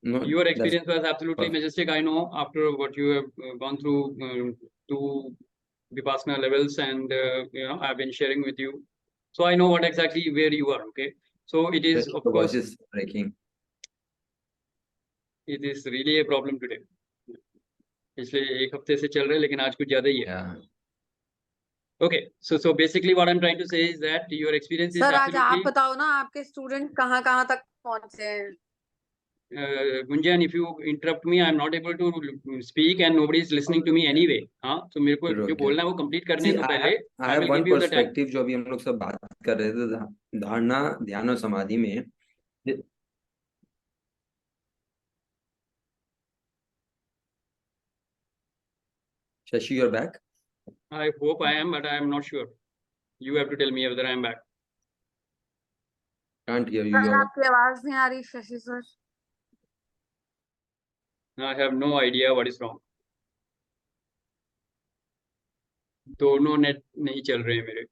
No, your that's experience was absolutely perfect. majestic. I know after what you have gone through to Vipassana levels, and I've been sharing with you. So I know what exactly where you are. Okay. So it is, Shashi, of your voice course, is breaking. it is really a problem today. पिछले एक हफ्ते से चल रहे हैं, लेकिन आज कुछ ज्यादा ही है. Yeah. Okay, so basically what I'm trying to say is that your experience is sir आज आप absolutely बताओ ना, आपके स्टूडेंट कहाँ कहाँ तक पहुंचे हैं. Gunjan, if you interrupt me, I'm not able to speak and nobody is listening to me anyway. हाँ, तो मेरे को जो बोलना है वो कंप्लीट करने See, तो पहले I I have will one give you the time. perspective जो अभी हम लोग सब बात कर रहे थे धारणा, ध्यान और समाधि में. Shashi, you're back. I hope I am, but I am not sure. You have to tell me whether I am back. Can't hear you. Sir You're... आपकी आवाज नहीं आ रही Shashi sir. I have no idea what is wrong. दोनों net नहीं चल रहे हैं मेरे,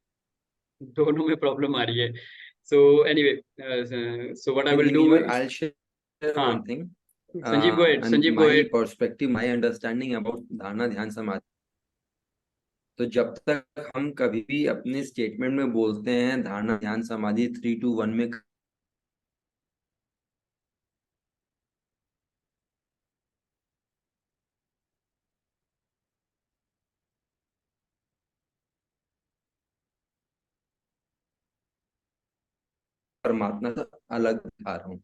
दोनों में प्रॉब्लम आ रही है. So anyway, so what I will do is, I'll share one thing. Sanjeev, go ahead. And Sanjeev, go my ahead. perspective, my understanding about धारणा, ध्यान, समाधि. तो जब तक हम कभी भी अपने स्टेटमेंट में बोलते हैं धारणा, ध्यान, समाधि 3, 2, 1 में परमात्मा से अलग दिखा रहा हूँ.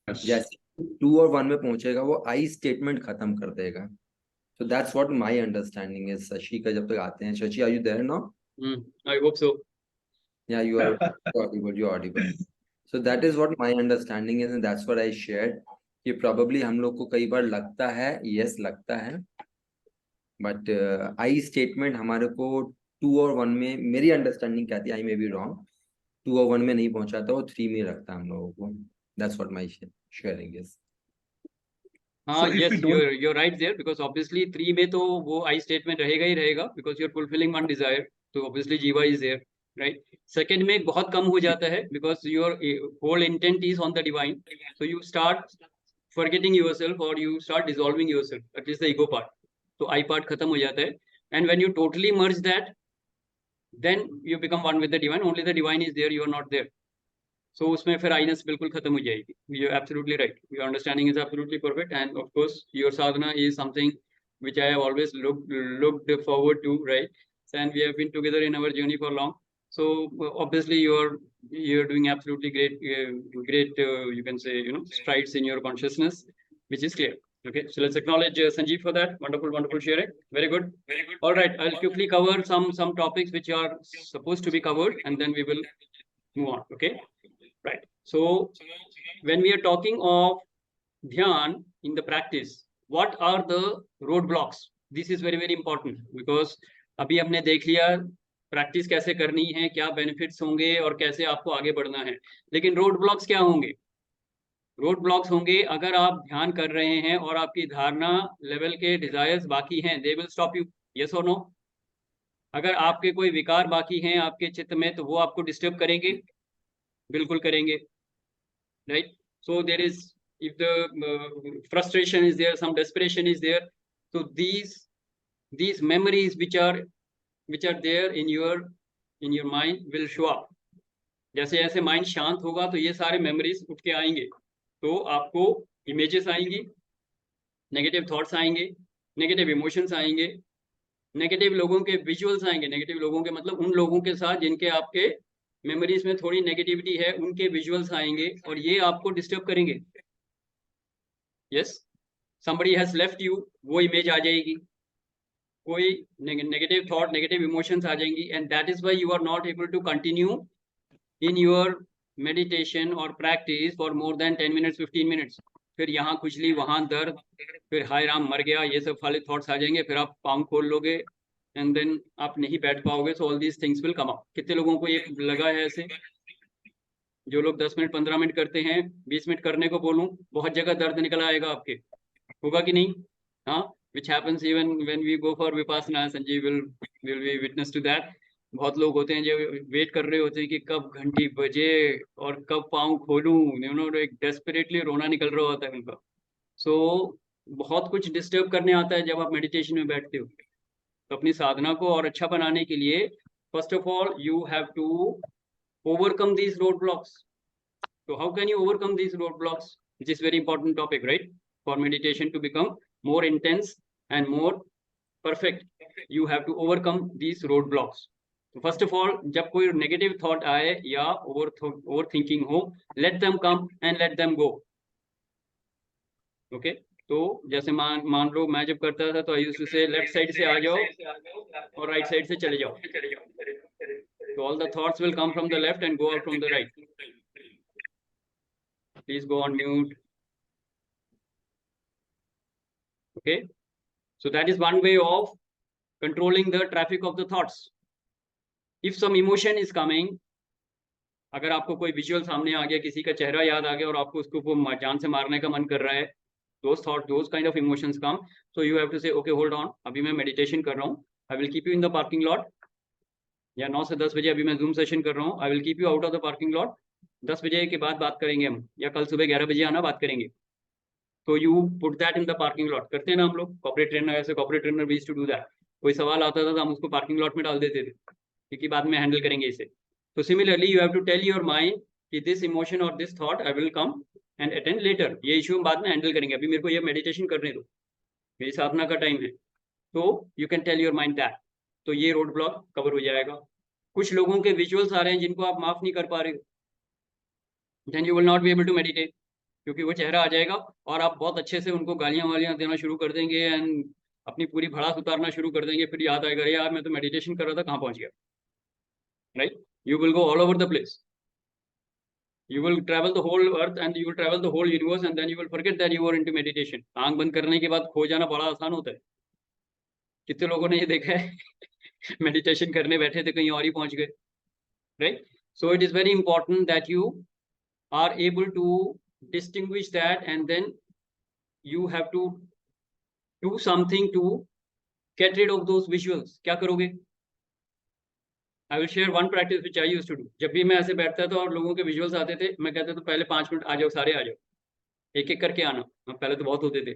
जैसे 2 और 1 में पहुंचेगा वो आई स्टेटमेंट खत्म कर देगा. So that's what my understanding is. Shashi का जब तक आते हैं, Shashi, are you there now? I hope so. Yeah, you are audible. You're audible. So that is what my understanding is, and that's what I shared. कि probably हम लोग को कई बार लगता है, yes लगता है, but I statement हमारे को 2 और 1 में, मेरी understanding कहती है, I may be wrong, 2 और 1 में नहीं पहुंचाता, वो 3 में रखता है हम लोगों को. That's what my sharing is. Yes, you're right there, because obviously 3 में तो वो I statement रहेगा ही रहेगा, because you're fulfilling one desire, so obviously Jiva is there, right? Second में बहुत कम हो जाता है, because your whole intent is on the divine, so you start forgetting yourself or you start dissolving yourself, at least the ego part. तो आई part खत्म हो जाता है. And when you totally merge that, then you become one with the divine. Only the divine is there, you are not there. So उसमें फिर Iness बिल्कुल खत्म हो जाएगी. You are absolutely right. Your understanding is absolutely perfect. And of course your sadhana is something which I have always looked forward to, right? And we have been together in our journey for long. So obviously you're doing absolutely great you can say, you know, strides in your consciousness, which is clear. Okay, so let's acknowledge Sanjeev for that. Wonderful sharing. Very good. All right, I'll quickly cover some topics which are supposed to be covered, and then we will move on. Okay, right. So when we are talking of dhyan in the practice, what are the roadblocks? This is very important, because अभी हमने देख लिया practice कैसे करनी है, क्या benefits होंगे और कैसे आपको आगे बढ़ना है. लेकिन रोड ब्लॉक्स क्या होंगे? रोड ब्लॉक्स होंगे अगर आप ध्यान कर रहे हैं और आपकी धारणा लेवल के डिजायर्स बाकी हैं, they will stop you. Yes और नो? अगर आपके कोई विकार बाकी हैं आपके चित्त में, तो वो आपको डिस्टर्ब करेंगे. बिल्कुल करेंगे, right? So there is, if the frustration is there, some desperation is there, so these memories which are there in your mind will show up. जैसे जैसे माइंड शांत होगा तो ये सारे मेमोरीज उठ के आएंगे. तो आपको इमेजेस आएंगी, नेगेटिव थॉट्स आएंगे, नेगेटिव इमोशंस आएंगे, नेगेटिव लोगों के विजुअल्स आएंगे. नेगेटिव लोगों के मतलब उन लोगों के साथ जिनके आपके मेमोरीज में थोड़ी नेगेटिविटी है, उनके विजुअल्स आएंगे और ये आपको डिस्टर्ब करेंगे. Yes, somebody has left you, वो इमेज आ जाएगी. कोई नेगेटिव थॉट, नेगेटिव इमोशंस आ जाएंगी. And that is why you are not able to continue in your meditation और practice for more than 10 minutes 15 minutes. फिर यहाँ खुजली, वहाँ दर्द, फिर हाय राम मर गया, ये सब वाले थॉट्स आ जाएंगे. फिर आप पाँव खोल लोगे एंड देन आप नहीं बैठ पाओगे. So all these things will come up. कितने लोगों को ये लगा है ऐसे? जो लोग 10 मिनट 15 मिनट करते हैं, 20 मिनट करने को बोलूं, बहुत जगह दर्द निकल आएगा आपके. होगा कि नहीं? हाँ, which happens even when we go for vipassana. Sanjeev will be witness to that. बहुत लोग होते हैं जो वेट कर रहे होते हैं कि कब घंटी बजे और कब पाँव खोलूं. यू नो, एक डेस्परेटली रोना निकल रहा होता है उनका. सो बहुत कुछ डिस्टर्ब करने आता है जब आप मेडिटेशन में बैठते हो. तो अपनी साधना को और अच्छा बनाने के लिए first of all you have to overcome these roadblocks. So how can you overcome these roadblocks? Which is very important topic, right? For meditation to become more intense and more perfect, you have to overcome these roadblocks. So first of all, जब कोई negative thought आए या overthinking हो, let them come and let them go. Okay? तो जैसे मान लो मैं जब करता था तो I used to say left side से आ जाओ और राइट साइड से चले जाओ. So all the thoughts will come from the left and go out from the right. Please go on mute. Okay. So that is one way of controlling the traffic of the thoughts. If some emotion is coming, अगर आपको कोई visual सामने आ गया, किसी का चेहरा याद आ गया और आपको उसको जान से मारने का मन कर रहा है, those thoughts, those kind of emotions come. So you have to say, okay, hold on. अभी मैं meditation कर रहा हूँ. I will keep you in the parking lot. या 9 से 10 बजे अभी मैं जूम सेशन कर रहा हूँ. I will keep you out of the parking lot. 10 बजे के बाद बात करेंगे हम, या कल सुबह 11 बजे आना, बात करेंगे. तो you put that in the parking lot. करते हैं ना हम लोग, कॉर्पोरेट ट्रेनर, ऐसे corporate trainer we used to do that. कोई सवाल आता था तो हम उसको पार्किंग लॉट में डाल देते थे, क्योंकि बाद में हैंडल करेंगे इसे. तो similarly you have to tell your mind कि दिस इमोशन और this thought I will come and attend later. ये इशू हम बाद में हैंडल करेंगे, अभी मेरे को ये मेडिटेशन करने दो, मेरी साधना का टाइम है. तो you can tell your mind that. तो ये रोड ब्लॉक कवर हो जाएगा. कुछ लोगों के विजुअल्स आ रहे हैं जिनको आप माफ नहीं कर पा रहे हो, then you will not be able to meditate. क्योंकि वो चेहरा आ जाएगा और आप बहुत अच्छे से उनको गालियां वालियां देना शुरू कर देंगे एंड अपनी पूरी भड़ास उतारना शुरू कर देंगे. फिर याद आएगा, यार मैं तो मेडिटेशन कर रहा था, कहाँ पहुंच गया. Right? You will go all over the place. You will travel the whole earth and you will travel the whole universe and then you will forget that you are into meditation. आंख बंद करने के बाद खो जाना बड़ा आसान होता है. कितने लोगों ने ये देखा है? मेडिटेशन करने बैठे थे, कहीं और ही पहुंच गए. Right? So it is very important that you are able to distinguish that and then you have to do something to get rid of those visuals. क्या करोगे? I will share one practice which I used to do. जब भी मैं ऐसे बैठता था और लोगों के विजुअल्स आते थे, मैं कहता था पहले 5 मिनट आ जाओ, सारे आ जाओ, एक एक करके आना. पहले तो बहुत होते थे.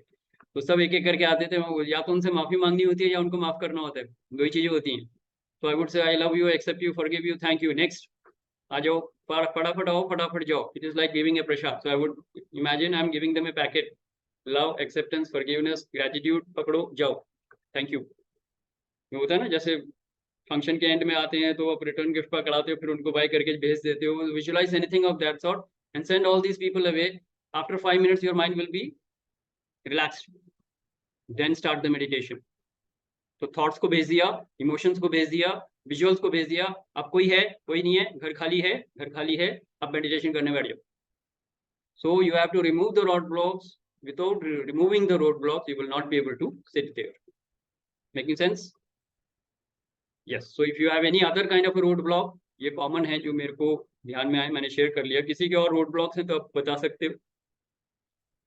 तो सब एक एक करके आते थे, या तो उनसे माफी मांगनी होती है या उनको माफ करना होता है, दो ही चीजें होती हैं। तो I would say I love you, accept you, forgive you, thank you, next, आ जाओ, फटाफट आओ, फटाफट जाओ। It is like giving a prasad. So I would imagine I am giving them a packet, love, acceptance, forgiveness, gratitude, पकड़ो जाओ, thank you. ये होता है ना, जैसे फंक्शन के एंड में आते हैं तो आप रिटर्न गिफ्ट पकड़ाते हो, फिर उनको बाय करके भेज देते हो। Visualise anything of that sort and send all these people away. After 5 minutes your mind will be relaxed, then start the meditation. तो थॉट्स को भेज दिया, इमोशंस को भेज दिया, विजुअल्स को भेज दिया, अब कोई है, कोई नहीं है, घर खाली है, घर खाली है, अब मेडिटेशन करने बैठ जाओ। So you have to remove the roadblocks. Without removing the roadblocks, you will not be able to sit there. Making sense? Yes. So if you have any other kind of a roadblock, ये common है जो मेरे को ध्यान में आए, मैंने share कर लिया। किसी के और roadblocks हैं तो आप बता सकते हो,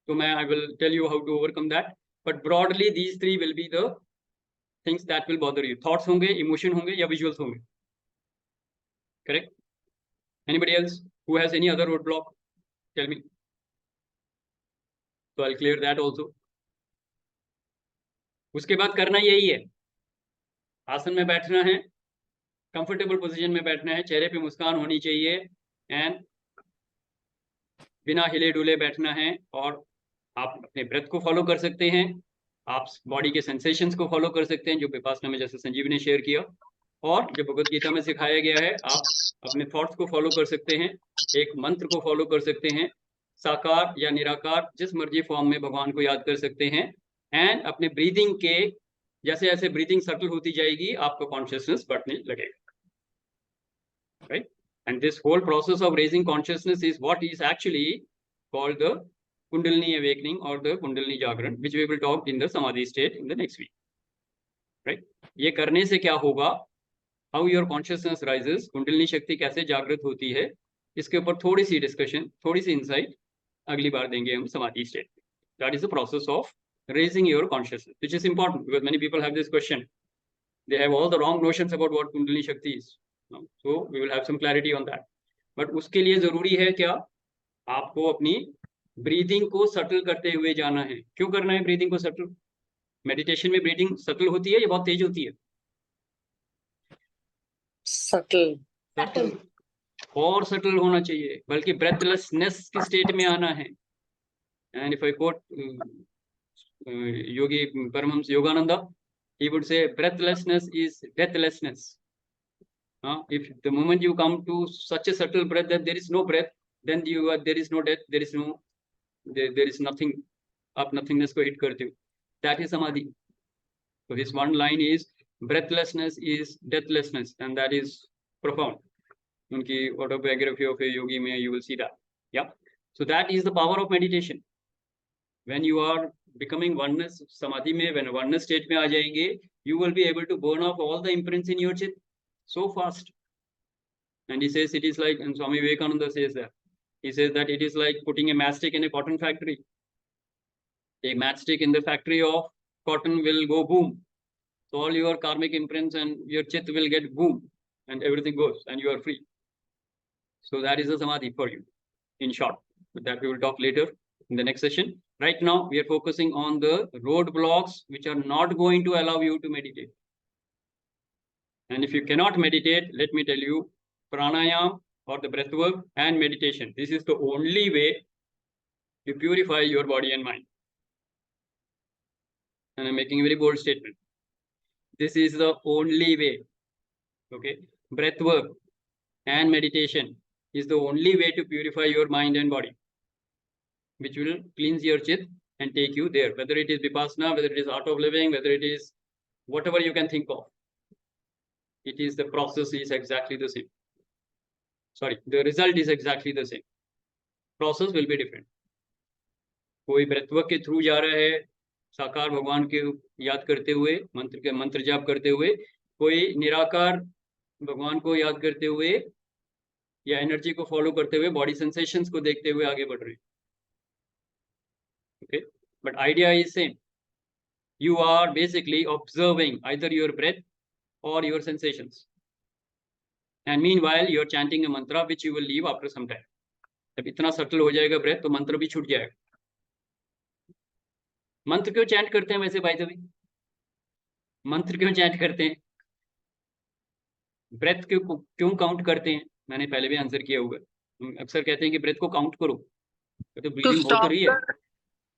तो मैं I will tell you how to overcome that. But broadly, these three will be the things that will bother you. Thoughts होंगे, emotion होंगे या visuals होंगे. Correct? Anybody else who has any other roadblock? Tell me. So I'll clear that also. उसके बाद करना यही है, आसन में बैठना है, कंफर्टेबल पोजीशन में बैठना है, चेहरे पे मुस्कान होनी चाहिए एंड बिना हिले डुले बैठना है। और आप अपने ब्रेथ को फॉलो कर सकते हैं, आप बॉडी के सेंसेशंस को फॉलो कर सकते हैं जो विपासना में जैसे संजीव ने शेयर किया, और जो भगवत गीता में सिखाया गया है आप अपने थॉट्स को फॉलो कर सकते हैं, एक मंत्र को फॉलो कर सकते हैं, साकार या निराकार जिस मर्जी फॉर्म में भगवान को याद कर सकते हैं। एंड अपने ब्रीदिंग के जैसे जैसे ब्रीदिंग सटल होती जाएगी आपका कॉन्शियसनेस बढ़ने लगेगा, right? And this whole process of raising consciousness is what is actually called the kundalini awakening और द कुंडलिनी जागरण, which we will talk in the samadhi state in the next week, right? ये करने से क्या होगा, how your consciousness rises, kundalini शक्ति कैसे जागृत होती है, इसके ऊपर थोड़ी सी डिस्कशन, थोड़ी सी इंसाइट अगली बार देंगे हम समाधि state. That is the process of raising your consciousness, which is important because many people have this question. They have all the wrong notions about what Kundalini Shakti is. So we will have some clarity on that. But उसके लिए जरूरी है क्या, आपको अपनी breathing को subtle करते हुए जाना है। क्यों करना है ब्रीदिंग को सटल? मेडिटेशन में ब्रीदिंग सटल होती है या बहुत तेज होती है? सटल और सटल होना चाहिए, बल्कि ब्रेथलेसनेस की स्टेट में आना है। And if I quote Yogi Paramahamsa Yogananda, he would say breathlessness is deathlessness. If the moment you come to such a subtle breath that there is no breath, then there is no death, there is nothing, आप nothingness को hit करते हो, that is samadhi. So this one line is breathlessness is deathlessness, and that is profound. उनकी autobiography of a yogi में you will see that. Yeah. So that is the power of meditation. When you are becoming oneness samadhi में, when oneness state में आ जाएंगे, you will be able to burn off all the imprints in your chit so fast. And he says it is like, and Swami Vivekananda says that, he says that it is like putting a matchstick in a cotton factory. A matchstick in the factory of cotton will go boom, so all your karmic imprints and your chit will get boom, and everything goes and you are free. So that is the samadhi for you, in short. But that we will talk later in the next session. Right now, we are focusing on the roadblocks which are not going to allow you to meditate. And if you cannot meditate, let me tell you, pranayam or the breath work and meditation, this is the only way to purify your body and mind. And I'm making a very bold statement. This is the only way. Okay? Breath work and meditation is the only way to purify your mind and body, which will cleanse your chit and take you there. Whether it is vipassana, whether it is art of living, whether it is whatever you can think of, it is the process is exactly the same. Sorry, the result is exactly the same. Process will be different. कोई ब्रेथवर्क के through जा रहा है, साकार भगवान के याद करते हुए, मंत्र जाप करते हुए, कोई निराकार भगवान को याद करते हुए या एनर्जी को फॉलो करते हुए, बॉडी सेंसेशंस को देखते हुए आगे बढ़ रहे हैं। Okay, but idea is same. You are basically observing either your breath or your sensations, and meanwhile you are chanting a mantra which you will leave after some time. जब इतना subtle हो जाएगा ब्रेथ तो मंत्र भी छूट जाएगा। मंत्र क्यों चैंट करते हैं वैसे बाय द वे? मंत्र क्यों चैंट करते हैं? ब्रेथ क्यों काउंट करते हैं? मैंने पहले भी आंसर किया हुआ है। अक्सर कहते हैं कि ब्रेथ को काउंट करो, तो ब्रीदिंग हो तो रही है।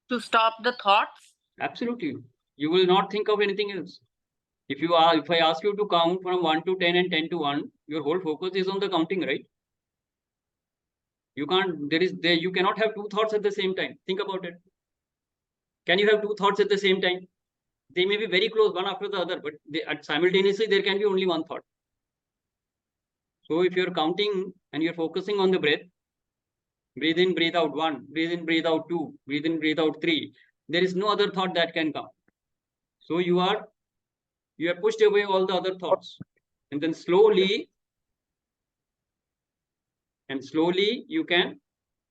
To stop the thoughts. Absolutely, you will not think of anything else. If I ask you to count from 1 to 10 and 10 to 1, your whole focus is on the counting, right? You can't. You cannot have two thoughts at the same time. Think about it. Can you have two thoughts at the same time? They may be very close, one after the other, but simultaneously there can be only one thought. So if you're counting and you're focusing on the breath, breathe in, breathe out 1, breathe in, breathe out 2, breathe in, breathe out 3. There is no other thought that can come. So you have pushed away all the other thoughts, and then slowly you can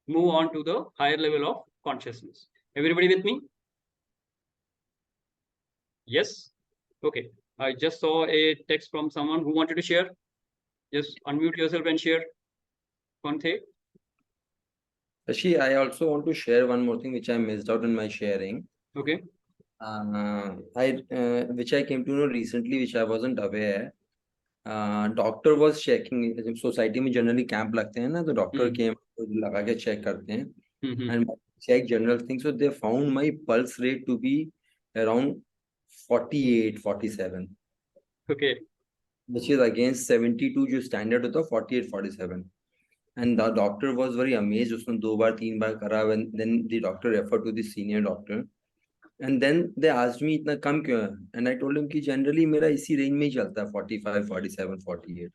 move on to the higher level of consciousness. Everybody with me? Yes? Okay. I just saw a text from someone who wanted to share. Just unmute yourself and share. Konthe? Shashi, I also want to share one more thing which I missed out in my sharing. Okay. Which I came to know recently, which I wasn't aware. Doctor was checking. Society में generally camp लगते हैं ना, तो doctor came लगा के check करते हैं, and check general things. So they found my pulse rate to be around 48, 47. Okay. Which is against 72 जो standard होता है 48, 47. And the doctor was very amazed. उसने 2 बार 3 बार करा. Then the doctor referred to the senior doctor. And then they asked me इतना कम क्यों है? And I told him कि generally मेरा इसी range में ही चलता है 45, 47, 48.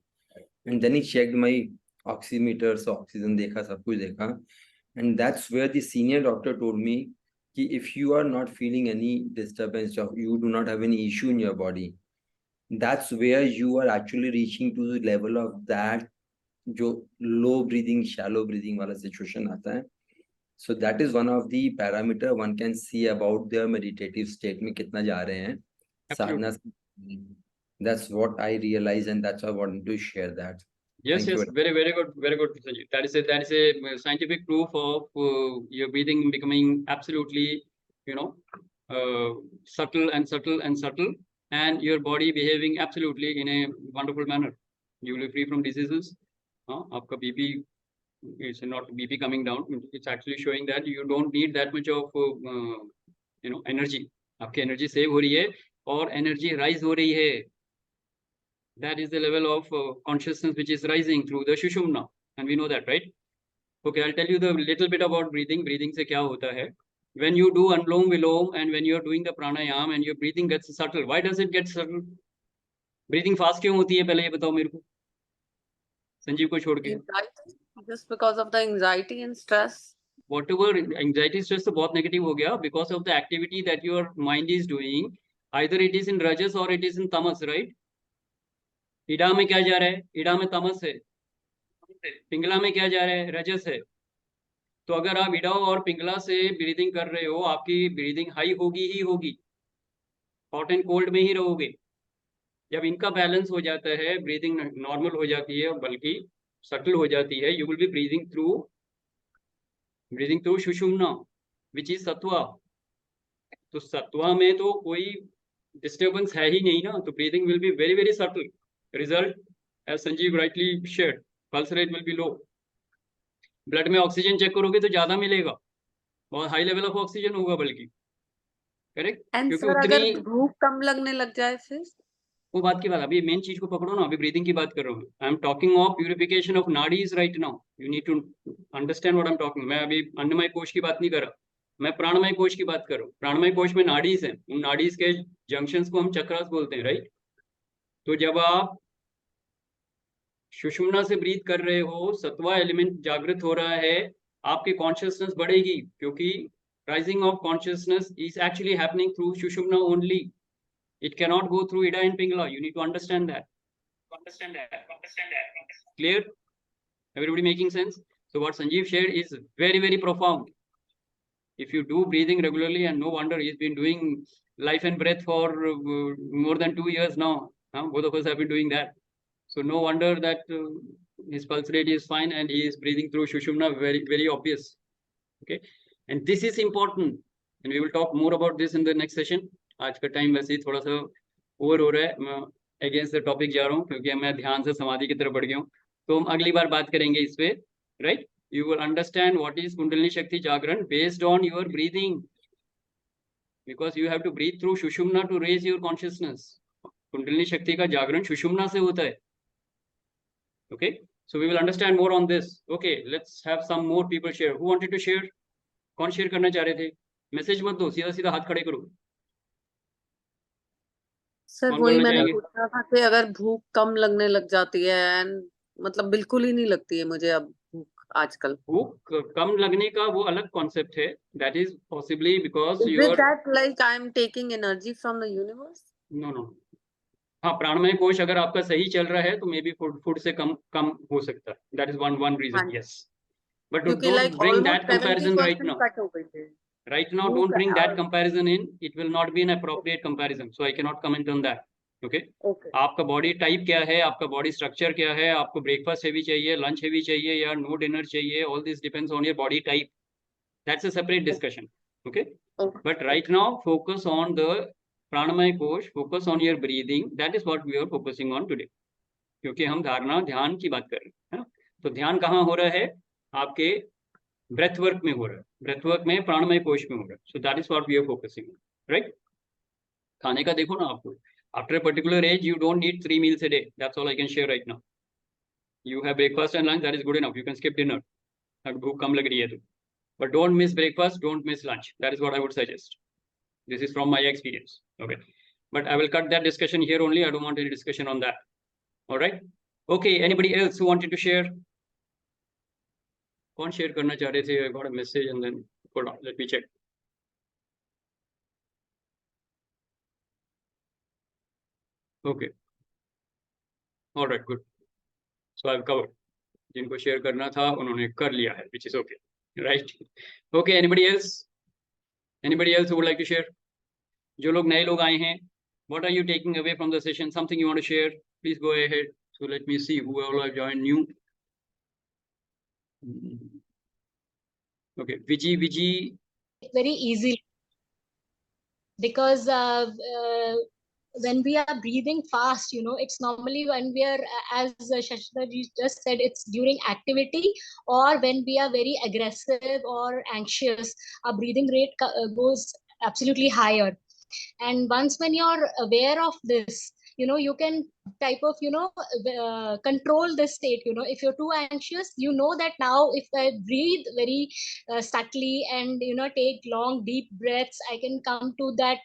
And then he checked my oximeter, so oxygen देखा, सब कुछ देखा. And that's where the senior doctor told me कि if you are not feeling any disturbance, or you do not have any issue in your body, that's where you are actually reaching to the level of that जो low breathing, shallow breathing वाला situation आता है. So that is one of the parameter one can see about their meditative state में कितना जा रहे हैं. Sadhana. That's what I realized, and that's why I wanted to share that. Yes, yes, very good, Sanjeev. That is a scientific proof of your breathing becoming absolutely, subtle, and your body behaving absolutely in a wonderful manner. You will be free from diseases. आपका BP, it's not BP coming down. It's actually showing that you don't need that much of energy. आपकी energy save हो रही है और energy rise हो रही है. That is the level of consciousness which is rising through the Sushumna, and we know that, right? Okay, I'll tell you the little bit about breathing. Breathing से क्या होता है? When you do Anulom Vilom and when you are doing the pranayam and your breathing gets subtle, why does it get subtle? Breathing fast क्यों होती है? पहले ये बताओ मेरे को. संजीव को छोड़ के. Just because of the anxiety and stress. Whatever anxiety, stress तो बहुत negative हो गया because of the activity that your mind is doing. Either it is in rajas or it is in tamas, right? ईडा में क्या जा रहा है? ईडा में तमस है. पिंगला में क्या जा रहा है? रजस है. तो अगर आप ईडा और पिंगला से ब्रीदिंग कर रहे हो, आपकी ब्रीदिंग हाई होगी ही होगी. हॉट एंड कोल्ड में ही रहोगे. जब इनका बैलेंस हो जाता है, ब्रीदिंग नॉर्मल हो जाती है, बल्कि सटल हो जाती है, you will be breathing through sushumna, which is sattva. तो सत्वा में तो कोई डिस्टर्बेंस है ही नहीं ना, तो breathing will be very very subtle. Result, as Sanjeev rightly shared, pulse rate will be low. Blood में ऑक्सीजन चेक करोगे तो ज्यादा मिलेगा, बहुत हाई लेवल ऑफ ऑक्सीजन होगा बल्कि. करेक्ट? क्योंकि अगर भूख कम लगने लग जाए फिर वो बात की बात. अभी मेन चीज को पकड़ो ना. अभी ब्रीदिंग की बात कर रहा हूँ. I am talking of purification of nadis right now. You need to understand what I am talking. मैं अभी अन्नमय कोश की बात नहीं कर रहा, मैं प्राणमय कोश की बात कर रहा हूँ. प्राणमय कोश में नाडीज हैं. उन नाडीज के जंक्शंस को हम चक्रास बोलते हैं, राइट? तो जब आप सुषुम्ना से ब्रीथ कर रहे हो, सत्वा एलिमेंट जागृत हो रहा है, आपकी कॉन्शियसनेस बढ़ेगी, क्योंकि rising of consciousness is actually happening through sushumna only. It can not go through ida and pingala. You need to understand that. Clear? Everybody making sense? So what Sanjeev shared is very very profound. If you do breathing regularly, and no wonder he's been doing life and breath for more than 2 years now. Both of us have been doing that. So no wonder that his pulse rate is fine and he is breathing through Sushumna, very, very obvious. Okay. And this is important. and we will talk more about this in the next session. आज का time वैसे ही थोड़ा सा over हो रहा है, मैं against the topic जा रहा हूँ क्योंकि मैं ध्यान से समाधि की तरफ बढ़ गया हूँ. तो हम अगली बार बात करेंगे इस पे, right? You will understand what is Kundalini Shakti Jagran based on your breathing, because you have to breathe through Shushumna to raise your consciousness. Kundalini Shakti का जागरण सुषुम्ना से होता है. Okay, so we will understand more on this. Okay, let's have some more people share. Who wanted to share? कौन share करना चाह रहे थे? Message मत दो, सीधा सीधा हाथ खड़े करो. सर कौन वही बोलना मैंने चाहेंगे? पूछा था कि अगर भूख कम लगने लग जाती है एंड मतलब बिल्कुल ही नहीं लगती है मुझे अब भूख आजकल. भूख कम लगने का वो अलग कॉन्सेप्ट है. That is possibly because Is you it are that like I am taking energy from the universe? no. हाँ, प्राणमय कोश अगर आपका सही चल रहा है तो मे बी फूड से कम हो सकता है. That is one reason. हाँ. Yes, but क्योंकि don't like bring almost that comparison right 70% now. Cut हो गई थी. Right now, भूख don't bring that और- comparison in. It will not be an appropriate comparison, so I cannot comment on that. Okay? Okay. आपका body type क्या है, आपका body structure क्या है, आपको ब्रेकफास्ट हेवी चाहिए, लंच हेवी चाहिए या नो डिनर चाहिए, all this depends on your body type. That's a separate discussion. Okay? Okay. But right now, focus on the pranamaya kosh, focus on your breathing. That is what we are focusing on today. क्योंकि हम धारणा ध्यान की बात कर रहे हैं, है ना? तो ध्यान कहाँ हो रहा है? आपके ब्रेथ वर्क में हो रहा है. ब्रेथ वर्क में प्राणमय कोश में हो रहा है. So that is what we are focusing on, right? खाने का देखो ना, आपको after a particular age you don't need 3 meals a day. That's all I can share right now. You have breakfast and lunch, that is good enough. You can skip dinner अगर भूख कम लग रही है तो. But don't miss breakfast, don't miss lunch. That is what I would suggest. This is from my experience. Okay, but I will cut that discussion here only. I don't want any discussion on that. All right. Okay, anybody else who wanted to share? कौन share करना चाह रहे थे? I got a message and then hold on, let me check. Okay. All right, good. So I've covered. जिनको share करना था उन्होंने कर लिया है, which is okay. Right? Okay, anybody else? Anybody else who would like to share? जो लोग नए लोग आए हैं, what are you taking away from the session? Something you want to share? Please go ahead. So let me see who all have joined new. Okay, Viji. Very easily, because when we are breathing fast, it's normally when we are, as Shashi Dhar ji just said, it's during activity or when we are very aggressive or anxious, our breathing rate goes absolutely higher. And once when you're aware of this, you can type of, control this state. If you're too anxious, that now if I breathe very subtly and, take long, deep breaths, I can come to that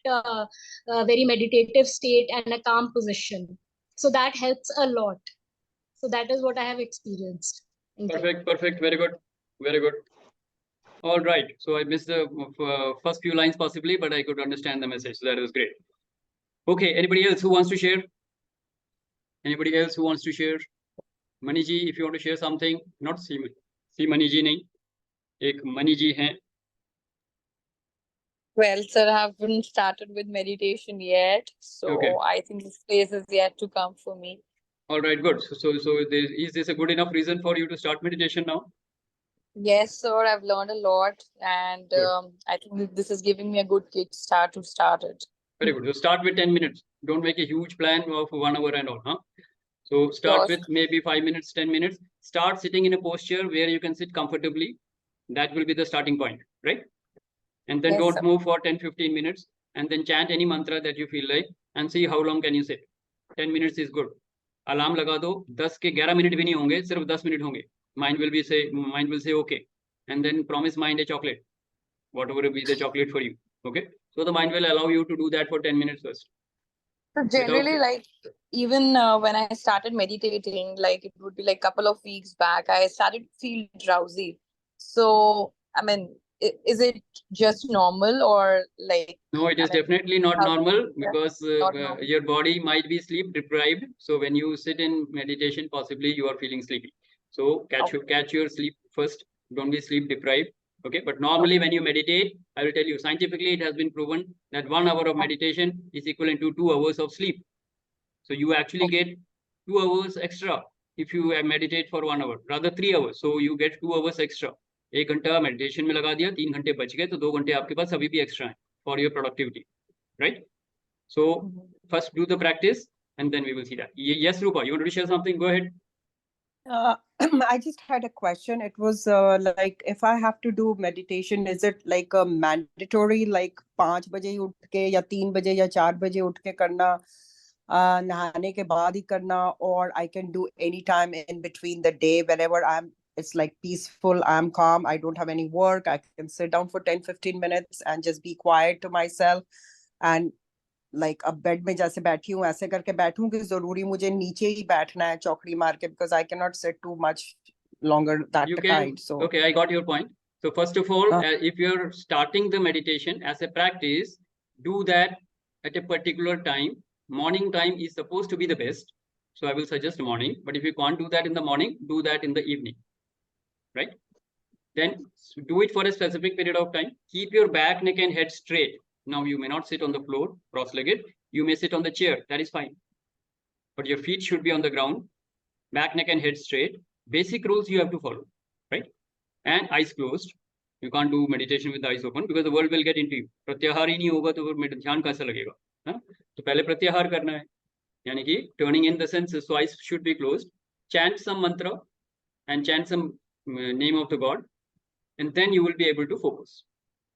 very meditative state and a calm position. So that helps a lot. So that is what I have experienced. Perfect. Very good. All right. So I missed the first few lines possibly, but I could understand the message. So that was great. Okay. Anybody else who wants to share? Mani ji, if you want to share something, not see Mani ji nahi. Ek Mani ji hai. Well, sir, I haven't started with meditation yet, so Okay. I think this phase is yet to come for me. All right, good. So is this a good enough reason for you to start meditation now? Yes, sir, I've learned a lot, and Good. I think this is giving me a good kickstart to start it. Very good. So start with 10 minutes. Don't make a huge plan of 1 hour and all, huh? So start Sure. with maybe 5 minutes, 10 minutes. Start sitting in a posture where you can sit comfortably. That will be the starting point, right? And then Yes, don't sir. move for 10-15 minutes, and then chant any mantra that you feel like and see how long can you sit. 10 minutes is good. Alarm लगा दो, 10 के 11 minute भी नहीं होंगे, सिर्फ 10 minute होंगे. Mind will say okay, and then promise mind a chocolate, whatever will be the chocolate for you. Okay, so the mind will allow you to do that for 10 minutes first. So generally, like even when I started meditating, like it would be like a couple of weeks back, I started to feel drowsy. So I mean, is it just normal or like? No, it is definitely not normal, because your body might be sleep deprived. So when you sit in meditation, possibly you are feeling sleepy. So catch your sleep first. Don't be sleep deprived. Okay, but normally when you meditate, I will tell you, scientifically it has been proven that 1 hour of meditation is equivalent to 2 hours of sleep. So you actually get 2 hours extra if you meditate for 1 hour, rather 3 hours. So you get 2 hours extra. 1 घंटा meditation में लगा दिया, 3 घंटे बच गए, तो 2 घंटे आपके पास अभी भी एक्स्ट्रा है for your productivity, right? So first do the practice and then we will see that. Yes, Rupa, you want to share something? Go ahead. I just had a question. It was like, if I have to do meditation, is it like a mandatory, like 5 बजे उठ के या 3 बजे या 4 बजे उठ के करना, नहाने के बाद ही करना, or I can do any time in between the day whenever it's like peaceful, I'm calm, I don't have any work, I can sit down for 10-15 minutes and just be quiet to myself, and like अब bed में जैसे बैठी हूँ ऐसे करके बैठूं कि जरूरी मुझे नीचे ही बैठना है चौकड़ी मार के, because I cannot sit too much longer that You can, tight. So okay, I got your point. So first of all, if you're starting the meditation as a practice, do that at a particular time. Morning time is supposed to be the best, so I will suggest morning. But if you can't do that in the morning, do that in the evening, right? Then do it for a specific period of time. Keep your back, neck and head straight. Now you may not sit on the floor cross-legged, you may sit on the chair, that is fine, but your feet should be on the ground, back, neck and head straight. Basic rules you have to follow, right? And eyes closed. You can't do meditation with the eyes open because the world will get into you. प्रत्याहार ही नहीं होगा तो ध्यान कैसे लगेगा, हाँ? तो पहले प्रत्याहार करना है, यानी कि turning in the senses, so eyes should be closed. Chant some mantra and chant some name of the God, and then you will be able to focus.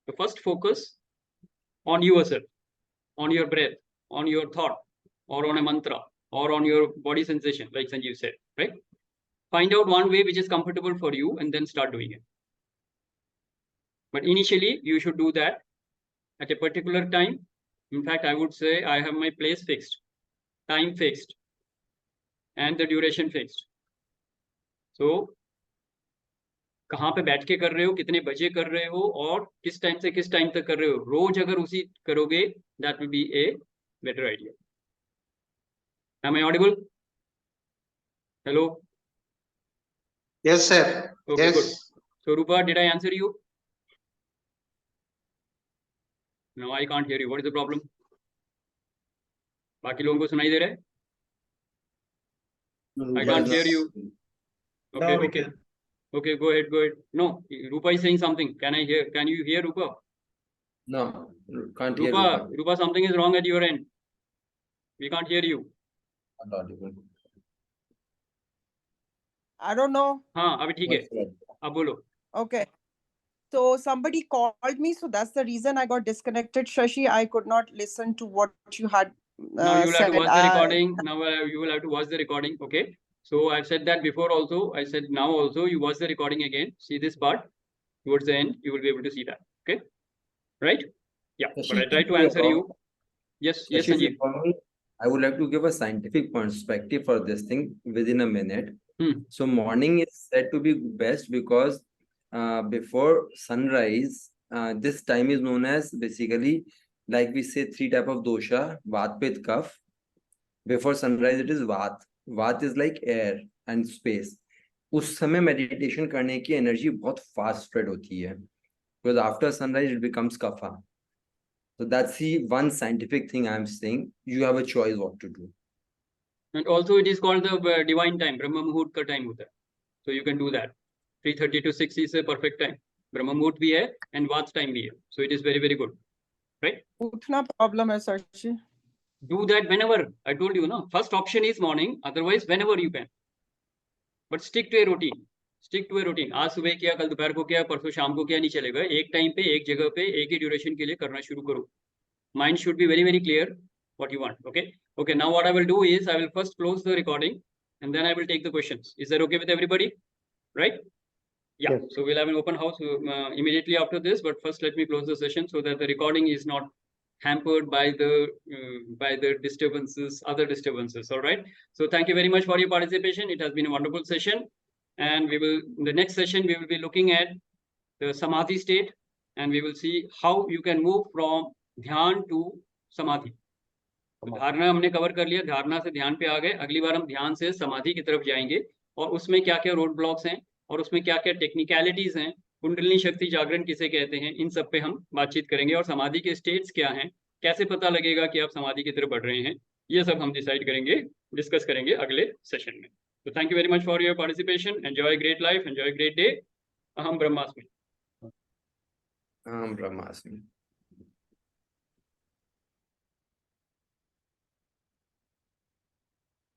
The first focus on yourself, on your breath, on your thought, or on a mantra, or on your body sensation, like Sanjeev said, right? Find out one way which is comfortable for you and then start doing it. But initially, you should do that at a particular time. In fact, I would say I have my place fixed, time fixed, and the duration fixed. So, कहाँ पे बैठ के कर रहे हो, कितने बजे कर रहे हो, और किस टाइम से किस टाइम तक कर रहे हो, रोज अगर उसी करोगे, that will be a better idea. Am I audible? Hello? Yes, sir. Okay, Yes. good. So Rupa, did I answer you? No, I can't hear you. What is the problem? बाकी लोगों को सुनाई दे रहा है? I can't hear you. Okay, Now we okay. can. Okay, go ahead, go ahead. No, Rupa is saying something. Can I hear? Can you hear Rupa? No, can't hear Rupa, Rupa. Rupa, something is wrong at your end. We can't hear you. Not audible. I don't know. हाँ, अभी ठीक है. What's that? अब बोलो. Okay. So somebody called me, so that's the reason I got disconnected. Shashi, I could not listen to what you had Now you will have said. to watch the recording. Now you will have to watch the recording. Okay. So I've said that before also. I said now also you watch the recording again. See this part towards the end. You will be able to see that. Okay. Right? Yeah. But I try to answer you. Yes. Yes, Sanjeev. For me, I would like to give a scientific perspective for this thing within a minute. So morning is said to be best because before sunrise, this time is known as basically, like we say, 3 type of dosha: Vat, Pitta, Kapha. Before sunrise, it is Vat. Vat is like air and space. उस समय meditation करने की energy बहुत fast spread होती है. Because after sunrise, it becomes Kapha. So that's the one scientific thing I'm saying. You have a choice what to do. And also it is called the divine time. Brahma Muhurt ka time hota hai. So you can do that. 3:30 to 6 is a perfect time. Brahma Muhurt bhi hai and Vat time bhi hai. So it is very, very good. Right? Utna problem hai, Shashi. Do that whenever. I told you, no? First option is morning. Otherwise, whenever you can. But stick to a routine. Stick to a routine. आज सुबह किया, कल दोपहर को किया, परसों शाम को किया, नहीं चलेगा. एक टाइम पे, एक जगह पे, एक ही ड्यूरेशन के लिए करना शुरू करो. Mind should be very, very clear what you want. Okay. Okay. Now what I will do is I will first close the recording and then I will take the questions. Is that okay with everybody? Right? Yeah. Yes. So we'll have an open house immediately after this. But first, let me close the session so that the recording is not hampered by the disturbances, other disturbances. All right. So thank you very much for your participation. It has been a wonderful session, and we will in the next session we will be looking at the samadhi state, and we will see how you can move from ध्यान to समाधि. धारणा हमने cover कर लिया, धारणा से ध्यान पे आ गए. अगली बार हम ध्यान से समाधि की तरफ जाएंगे और उसमें क्या क्या रोड ब्लॉक्स हैं और उसमें क्या क्या टेक्निकलिटीज हैं, कुंडलिनी शक्ति जागरण किसे कहते हैं, इन सब पे हम बातचीत करेंगे. और समाधि के स्टेट्स क्या हैं, कैसे पता लगेगा कि आप समाधि की तरफ बढ़ रहे हैं, ये सब हम डिसाइड करेंगे, डिस्कस करेंगे अगले सेशन में. तो thank you very much for your participation. Enjoy great life, enjoy great day. Aham Brahmasmi. Aham Brahmasmi.